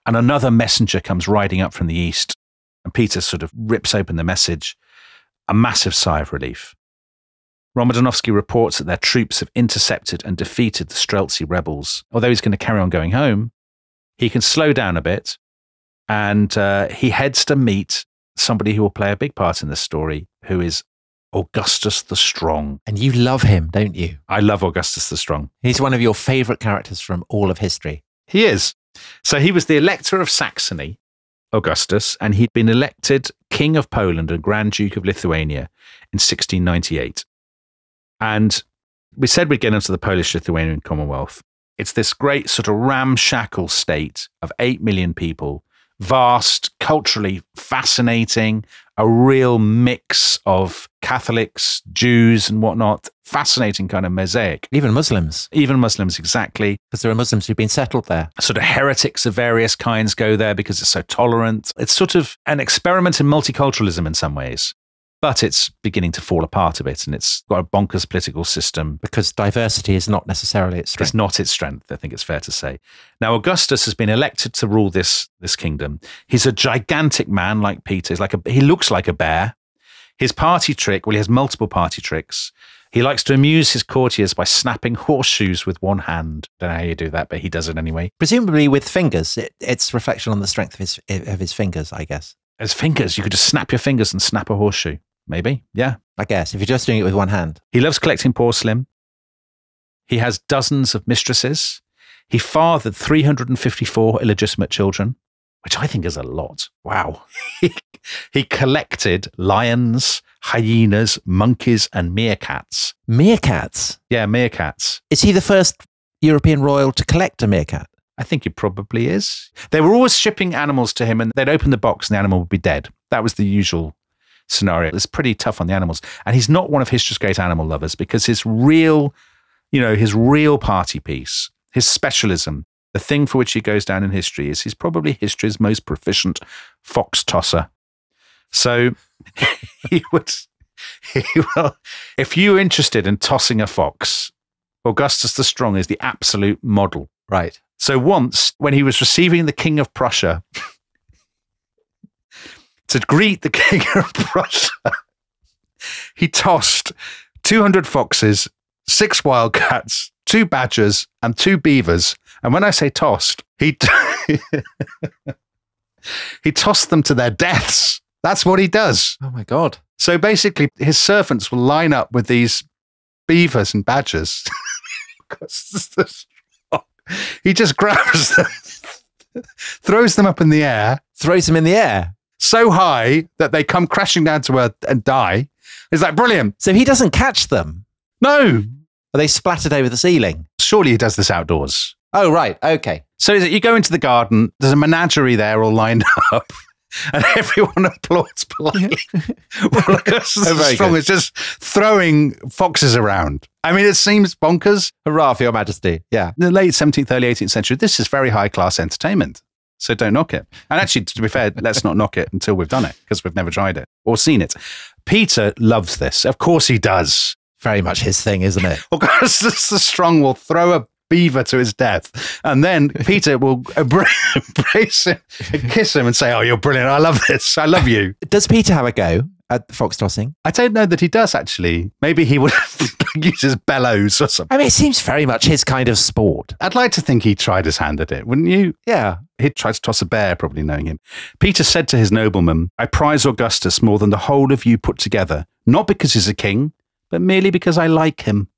and another messenger comes riding up from the east. And Peter sort of rips open the message. A massive sigh of relief. Romodanovsky reports that their troops have intercepted and defeated the Streltsy rebels. Although he's going to carry on going home, he can slow down a bit. And he heads to meet somebody who will play a big part in this story, who is Augustus the Strong. And you love him, don't you? I love Augustus the Strong. He's one of your favourite characters from all of history. He is. So he was the Elector of Saxony, Augustus, and he'd been elected King of Poland and Grand Duke of Lithuania in 1698. And we said we'd get into the Polish-Lithuanian Commonwealth. It's this great sort of ramshackle state of 8 million people, vast, culturally fascinating, a real mix of Catholics, Jews and whatnot. Fascinating kind of mosaic. Even Muslims. Exactly. Because there are Muslims who've been settled there. Sort of heretics of various kinds go there because it's so tolerant. It's sort of an experiment in multiculturalism in some ways. But it's beginning to fall apart a bit, and it's got a bonkers political system. Because diversity is not necessarily its strength. It's not its strength, I think it's fair to say. Now, Augustus has been elected to rule this kingdom. He's a gigantic man like Peter. He looks like a bear. His party trick, well, he has multiple party tricks. He likes to amuse his courtiers by snapping horseshoes with one hand. Don't know how you do that, but he does it anyway. Presumably with fingers. It's reflection on the strength of his fingers, I guess. His fingers, you could just snap your fingers and snap a horseshoe. Maybe, yeah. I guess, if you're just doing it with one hand. He loves collecting porcelain. He has dozens of mistresses. He fathered 354 illegitimate children, which I think is a lot. Wow. He collected lions, hyenas, monkeys, and meerkats. Meerkats? Yeah, meerkats. Is he the first European royal to collect a meerkat? I think he probably is. They were always shipping animals to him and they'd open the box and the animal would be dead. That was the usual scenario. It's pretty tough on the animals. And he's not one of history's great animal lovers because his real party piece, his specialism, the thing for which he goes down in history is he's probably history's most proficient fox tosser. So if you're interested in tossing a fox, Augustus the Strong is the absolute model. Right. So once when he was receiving the King of Prussia to greet the King of Prussia, he tossed 200 foxes, 6 wildcats, 2 badgers, and 2 beavers. And when I say tossed, He tossed them to their deaths. That's what he does. Oh my God. So basically, his servants will line up with these beavers and badgers. He just grabs them, throws them up in the air. Throws them in the air. So high that they come crashing down to earth and die. It's like, brilliant. So he doesn't catch them. No. Are they splattered over the ceiling? Surely he does this outdoors. Oh, right. Okay. So is it, you go into the garden, there's a menagerie there all lined up, and everyone applauds politely. Well, Strong is just throwing foxes around. I mean, it seems bonkers. Hurrah for your majesty. Yeah. In the late 17th, early 18th century, this is very high-class entertainment. So don't knock it. And actually, to be fair, let's not knock it until we've done it, because we've never tried it or seen it. Peter loves this. Of course he does. Very much his thing, isn't it? Augustus the Strong will throw a beaver to his death, and then Peter will embrace him and kiss him and say, oh, you're brilliant. I love this. I love you. Does Peter have a go at the fox tossing? I don't know that he does, actually. Maybe he would use his bellows or something. I mean, it seems very much his kind of sport. I'd like to think he tried his hand at it, wouldn't you? Yeah. He'd try to toss a bear, probably knowing him. Peter said to his noblemen, I prize Augustus more than the whole of you put together, not because he's a king, but merely because I like him,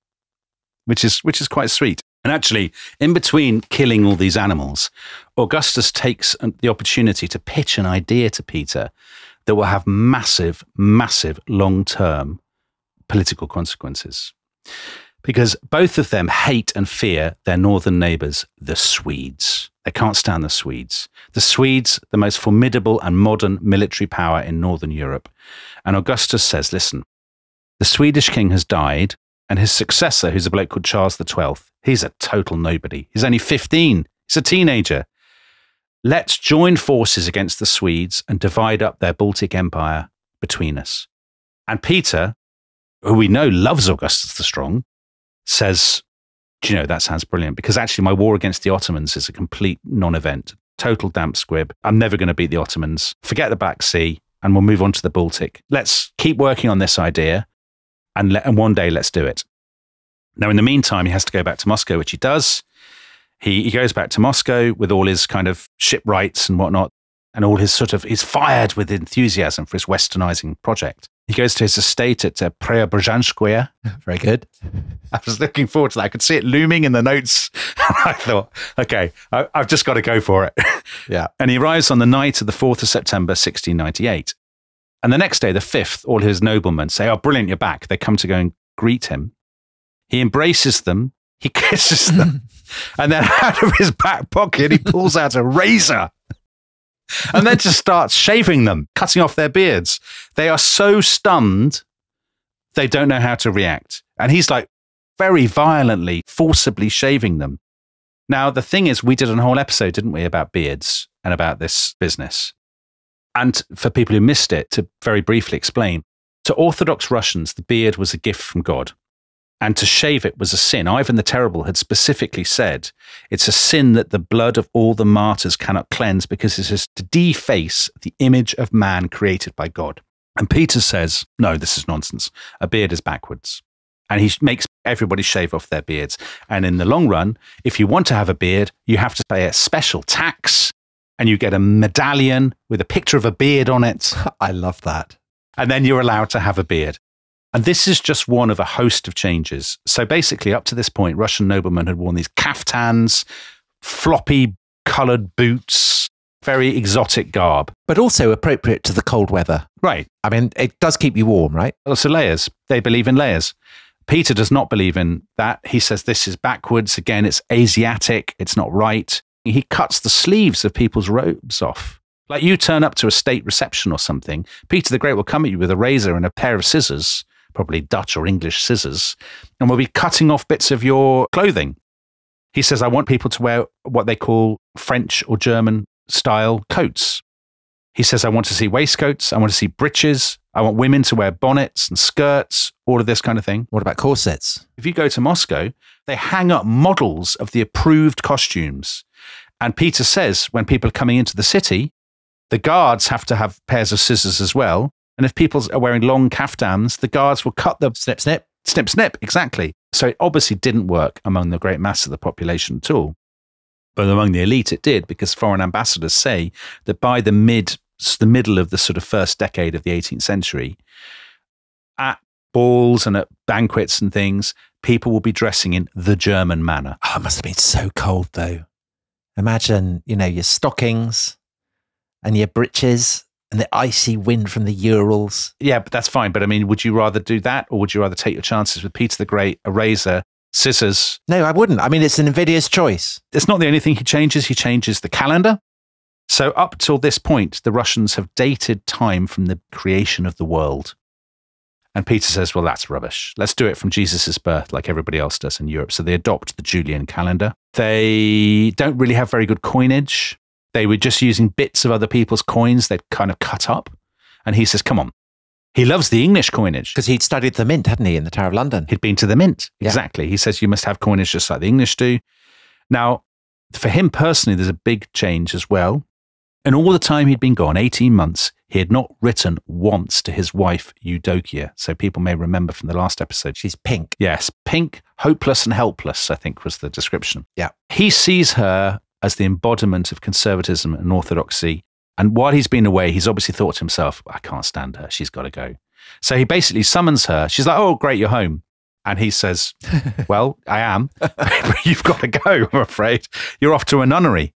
which is quite sweet. And actually, in between killing all these animals, Augustus takes the opportunity to pitch an idea to Peter that will have massive, massive long-term political consequences. Because both of them hate and fear their northern neighbours, the Swedes. They can't stand the Swedes. The Swedes, the most formidable and modern military power in northern Europe. And Augustus says, listen, the Swedish king has died, and his successor, who's a bloke called Charles XII, he's a total nobody. He's only 15. He's a teenager. Let's join forces against the Swedes and divide up their Baltic Empire between us. And Peter, who we know loves Augustus the Strong, says, do you know, that sounds brilliant, because actually my war against the Ottomans is a complete non-event, total damp squib. I'm never going to beat the Ottomans. Forget the Black Sea, and we'll move on to the Baltic. Let's keep working on this idea. And one day, let's do it. Now, in the meantime, he has to go back to Moscow, which he does. He goes back to Moscow with all his kind of shipwrights and whatnot, and all his he's fired with enthusiasm for his westernizing project. He goes to his estate at Preobrazhenskoye. Very good. I was looking forward to that. I could see it looming in the notes. I thought, okay, I've just got to go for it. Yeah. And he arrives on the night of the 4th of September, 1698. And the next day, the 5th, all his noblemen say, oh, brilliant, you're back. They come to go and greet him. He embraces them. He kisses them. And then out of his back pocket, he pulls out a razor and then just starts shaving them, cutting off their beards. They are so stunned, they don't know how to react. And he's like very violently, forcibly shaving them. Now, the thing is, we did a whole episode, didn't we, about beards and about this business. And for people who missed it, to very briefly explain, to Orthodox Russians, the beard was a gift from God. And to shave it was a sin. Ivan the Terrible had specifically said, it's a sin that the blood of all the martyrs cannot cleanse because it is to deface the image of man created by God. And Peter says, no, this is nonsense. A beard is backwards. And he makes everybody shave off their beards. And in the long run, if you want to have a beard, you have to pay a special tax. And you get a medallion with a picture of a beard on it. I love that. And then you're allowed to have a beard. And this is just one of a host of changes. So basically, up to this point, Russian noblemen had worn these kaftans, floppy coloured boots, very exotic garb. But also appropriate to the cold weather. Right. I mean, it does keep you warm, right? Also layers. They believe in layers. Peter does not believe in that. He says this is backwards. Again, it's Asiatic. It's not right. He cuts the sleeves of people's robes off. Like you turn up to a state reception or something, Peter the Great will come at you with a razor and a pair of scissors, probably Dutch or English scissors, and will be cutting off bits of your clothing. He says, I want people to wear what they call French or German style coats. He says, I want to see waistcoats. I want to see breeches. I want women to wear bonnets and skirts, all of this kind of thing. What about corsets? If you go to Moscow, they hang up models of the approved costumes. And Peter says, when people are coming into the city, the guards have to have pairs of scissors as well. And if people are wearing long kaftans, the guards will cut them. Snip, snip. Snip, snip, exactly. So it obviously didn't work among the great mass of the population at all. But among the elite, it did, because foreign ambassadors say that by the middle of the sort of first decade of the 18th century, at balls and at banquets and things, people will be dressing in the German manner. Oh, it must have been so cold, though. Imagine, your stockings and your breeches and the icy wind from the Urals. Yeah, but that's fine. But I mean, would you rather do that, or would you rather take your chances with Peter the Great, a razor, scissors? No, I wouldn't. I mean, it's an invidious choice. It's not the only thing he changes. He changes the calendar. So up till this point, the Russians have dated time from the creation of the world. And Peter says, well, that's rubbish. Let's do it from Jesus' birth like everybody else does in Europe. So they adopt the Julian calendar. They don't really have very good coinage. They were just using bits of other people's coins they'd kind of cut up. And he says, come on. He loves the English coinage. Because he'd studied the Mint, hadn't he, in the Tower of London? He'd been to the Mint. Yeah. Exactly. He says you must have coinage just like the English do. Now, for him personally, there's a big change as well. And all the time he'd been gone, 18 months, he had not written once to his wife, Eudokia. So people may remember from the last episode. She's pink. Yes, pink, hopeless and helpless, I think was the description. Yeah. He sees her as the embodiment of conservatism and orthodoxy. And while he's been away, he's obviously thought to himself, I can't stand her. She's got to go. So he basically summons her. She's like, oh, great, you're home. And he says, well, I am, but you've got to go, I'm afraid. You're off to a nunnery.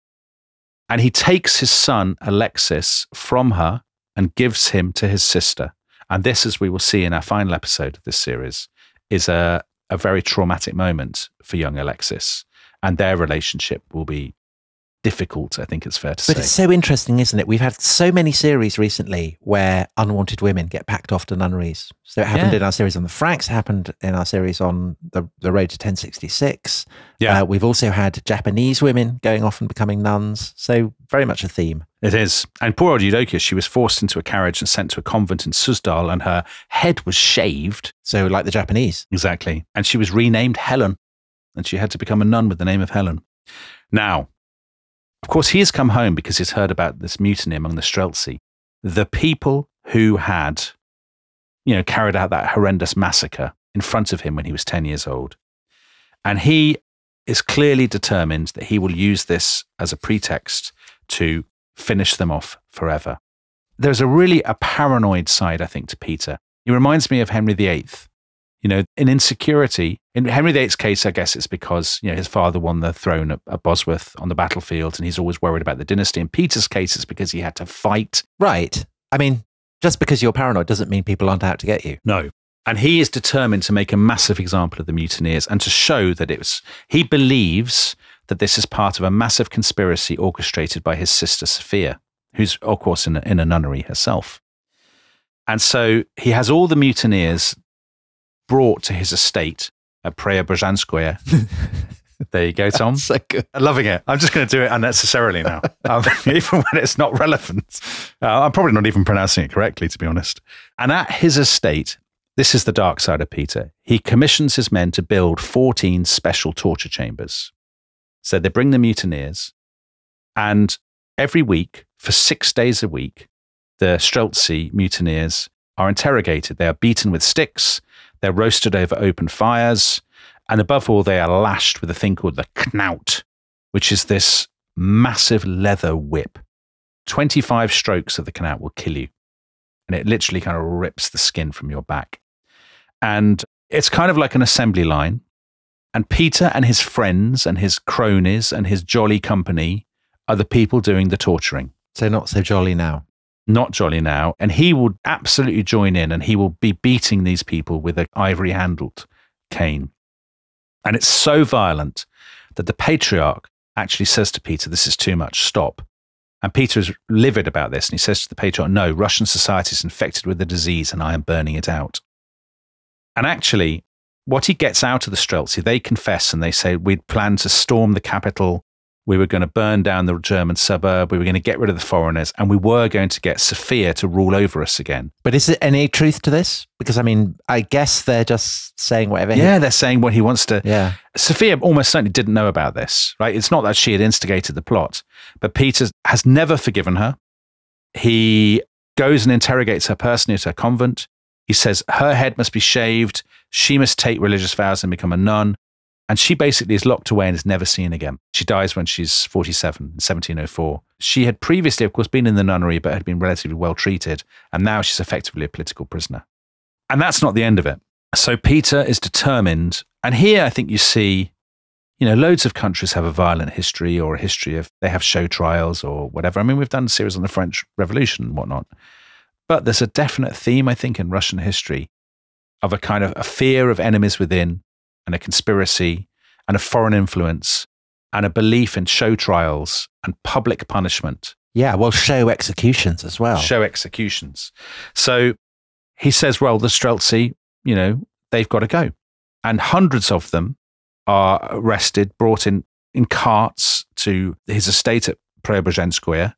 And he takes his son, Alexis, from her and gives him to his sister. And this, as we will see in our final episode of this series, is a very traumatic moment for young Alexis. And their relationship will be difficult, I think it's fair to say. But it's so interesting, isn't it? We've had so many series recently where unwanted women get packed off to nunneries. So it happened in our series on the Franks, happened in our series on the Road to 1066. Yeah. We've also had Japanese women going off and becoming nuns. So very much a theme. It is. And poor old Eudokia, she was forced into a carriage and sent to a convent in Suzdal, and her head was shaved. So like the Japanese. Exactly. And she was renamed Helen, and she had to become a nun with the name of Helen. Now, of course, he has come home because he's heard about this mutiny among the Streltsy. The people who had, carried out that horrendous massacre in front of him when he was 10 years old. And he is clearly determined that he will use this as a pretext to finish them off forever. There's a paranoid side, I think, to Peter. He reminds me of Henry VIII. In insecurity, in Henry VIII's case, I guess it's because, his father won the throne at Bosworth on the battlefield and he's always worried about the dynasty. In Peter's case, it's because he had to fight. Right. I mean, just because you're paranoid doesn't mean people aren't out to get you. No. And he is determined to make a massive example of the mutineers and to show that he believes that this is part of a massive conspiracy orchestrated by his sister Sophia, who's, of course, in a nunnery herself. And so he has all the mutineers brought to his estate at Preobrazhenskoye. There you go, Tom. So good. I'm loving it. I'm just going to do it unnecessarily now, even when it's not relevant. I'm probably not even pronouncing it correctly, to be honest. And at his estate, this is the dark side of Peter. He commissions his men to build 14 special torture chambers. So they bring the mutineers, and every week, for 6 days a week, the Streltsy mutineers are interrogated. They are beaten with sticks. They're roasted over open fires. And above all, they are lashed with a thing called the knout, which is this massive leather whip. 25 strokes of the knout will kill you. And it literally kind of rips the skin from your back. And it's kind of like an assembly line. And Peter and his friends and his cronies and his jolly company are the people doing the torturing. So not so jolly now. Not jolly now. And he will absolutely join in and he will be beating these people with an ivory-handled cane. And it's so violent that the patriarch actually says to Peter, this is too much, stop. And Peter is livid about this. And he says to the patriarch, no, Russian society is infected with the disease and I am burning it out. And actually, what he gets out of the Streltsy, they confess and they say, we'd planned to storm the capital. We were going to burn down the German suburb. We were going to get rid of the foreigners. And we were going to get Sophia to rule over us again. But is there any truth to this? Because, I mean, I guess they're just saying whatever. They're saying what he wants to. Yeah. Sophia almost certainly didn't know about this, right? It's not that she had instigated the plot, but Peter has never forgiven her. He goes and interrogates her personally at her convent. He says her head must be shaved. She must take religious vows and become a nun. And she basically is locked away and is never seen again. She dies when she's 47 in 1704. She had previously, of course, been in the nunnery, but had been relatively well treated. And now she's effectively a political prisoner. And that's not the end of it. So Peter is determined. And here I think you see, loads of countries have a violent history or a history of, they have show trials or whatever. I mean, we've done a series on the French Revolution and whatnot. But there's a definite theme, I think, in Russian history of a kind of a fear of enemies within, and a conspiracy, and a foreign influence, and a belief in show trials and public punishment. Yeah, well, show executions as well. Show executions. So he says, well, the Streltsy, they've got to go. And hundreds of them are arrested, brought in carts to his estate at Preobrazhenskoye,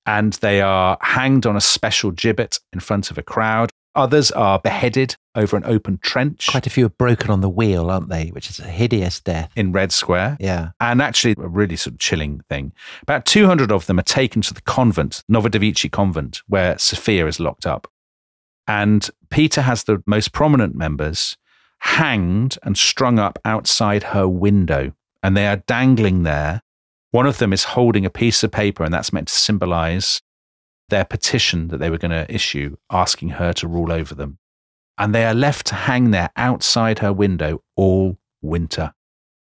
and they are hanged on a special gibbet in front of a crowd. Others are beheaded over an open trench. Quite a few are broken on the wheel, aren't they? Which is a hideous death. In Red Square. Yeah. And actually a really sort of chilling thing. About 200 of them are taken to the convent, Novodevichy convent, where Sophia is locked up. And Peter has the most prominent members hanged and strung up outside her window. And they are dangling there. One of them is holding a piece of paper, and that's meant to symbolize their petition that they were going to issue, asking her to rule over them. And they are left to hang there outside her window all winter,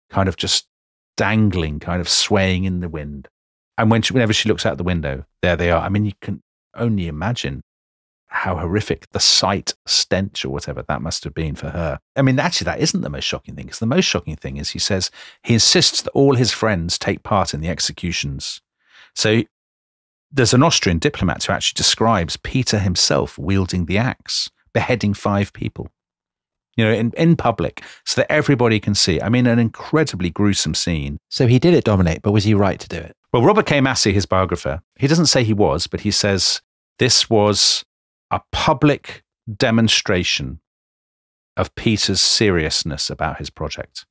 kind of just dangling, kind of swaying in the wind. And whenever she looks out the window, there they are. I mean, you can only imagine how horrific the sight, stench, or whatever that must have been for her. I mean, actually, that isn't the most shocking thing, because the most shocking thing is he insists that all his friends take part in the executions. So there's an Austrian diplomat who actually describes Peter himself wielding the axe, beheading 5 people, in public, so that everybody can see. I mean, an incredibly gruesome scene. So he did it, Dominic, but was he right to do it? Well, Robert K. Massey, his biographer, he doesn't say he was, but he says this was a public demonstration of Peter's seriousness about his project.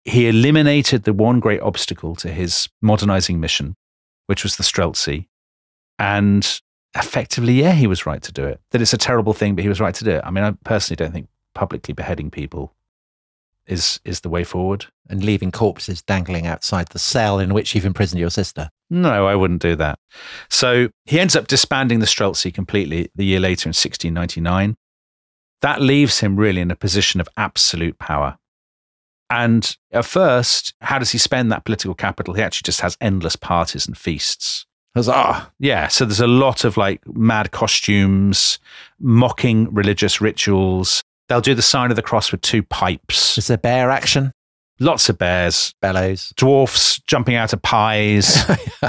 He eliminated the one great obstacle to his modernizing mission, which was the Streltsy. And effectively, he was right to do it. That it's a terrible thing, but he was right to do it. I mean, I personally don't think publicly beheading people is the way forward. And leaving corpses dangling outside the cell in which you've imprisoned your sister. No, I wouldn't do that. So he ends up disbanding the Streltsy completely the year later in 1699. That leaves him really in a position of absolute power. And at first, how does he spend that political capital? He actually just has endless parties and feasts. Huzzah! Yeah, so there's a lot of mad costumes, mocking religious rituals. They'll do the sign of the cross with 2 pipes. Is there bear action? Lots of bears. Bellows. Dwarfs jumping out of pies.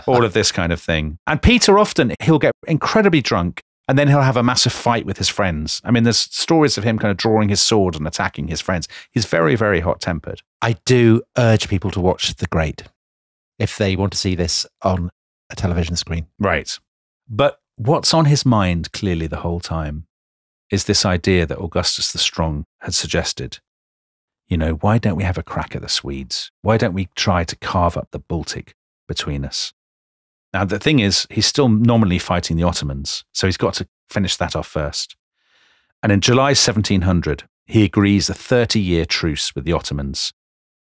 All of this kind of thing. And Peter often, he'll get incredibly drunk and then he'll have a massive fight with his friends. I mean, there's stories of him kind of drawing his sword and attacking his friends. He's very, very hot-tempered. I do urge people to watch The Great if they want to see this on a television screen. Right. But what's on his mind clearly the whole time is this idea that Augustus the Strong had suggested. Why don't we have a crack at the Swedes? Why don't we try to carve up the Baltic between us? Now, the thing is, he's still nominally fighting the Ottomans, so he's got to finish that off first. And in July 1700, he agrees a 30-year truce with the Ottomans.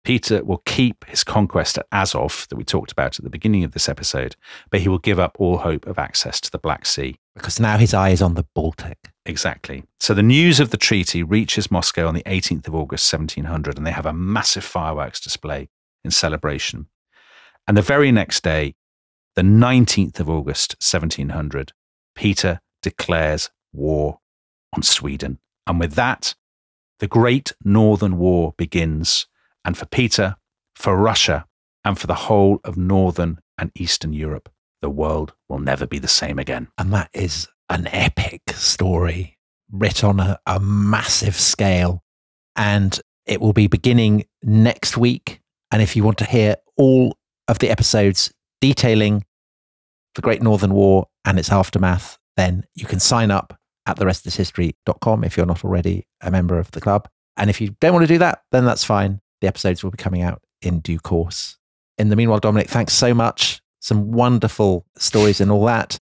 Peter will keep his conquest at Azov that we talked about at the beginning of this episode, but he will give up all hope of access to the Black Sea. Because now his eye is on the Baltic. Exactly. So the news of the treaty reaches Moscow on the 18th of August, 1700, and they have a massive fireworks display in celebration. And the very next day, the 19th of August, 1700, Peter declares war on Sweden. And with that, the Great Northern War begins. And for Peter, for Russia, and for the whole of Northern and Eastern Europe, the world will never be the same again. And that is an epic story writ on a massive scale. And it will be beginning next week. And if you want to hear all of the episodes detailing the Great Northern War and its aftermath, then you can sign up at theresthishistory.com if you're not already a member of the club. And if you don't want to do that, then that's fine. The episodes will be coming out in due course. In the meanwhile, Dominic, thanks so much. Some wonderful stories and all that.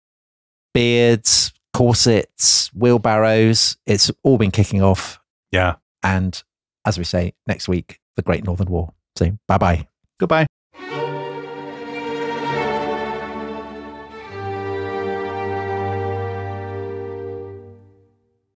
Beards, corsets, wheelbarrows. It's all been kicking off. Yeah. And as we say, next week, the Great Northern War. say bye-bye. Goodbye.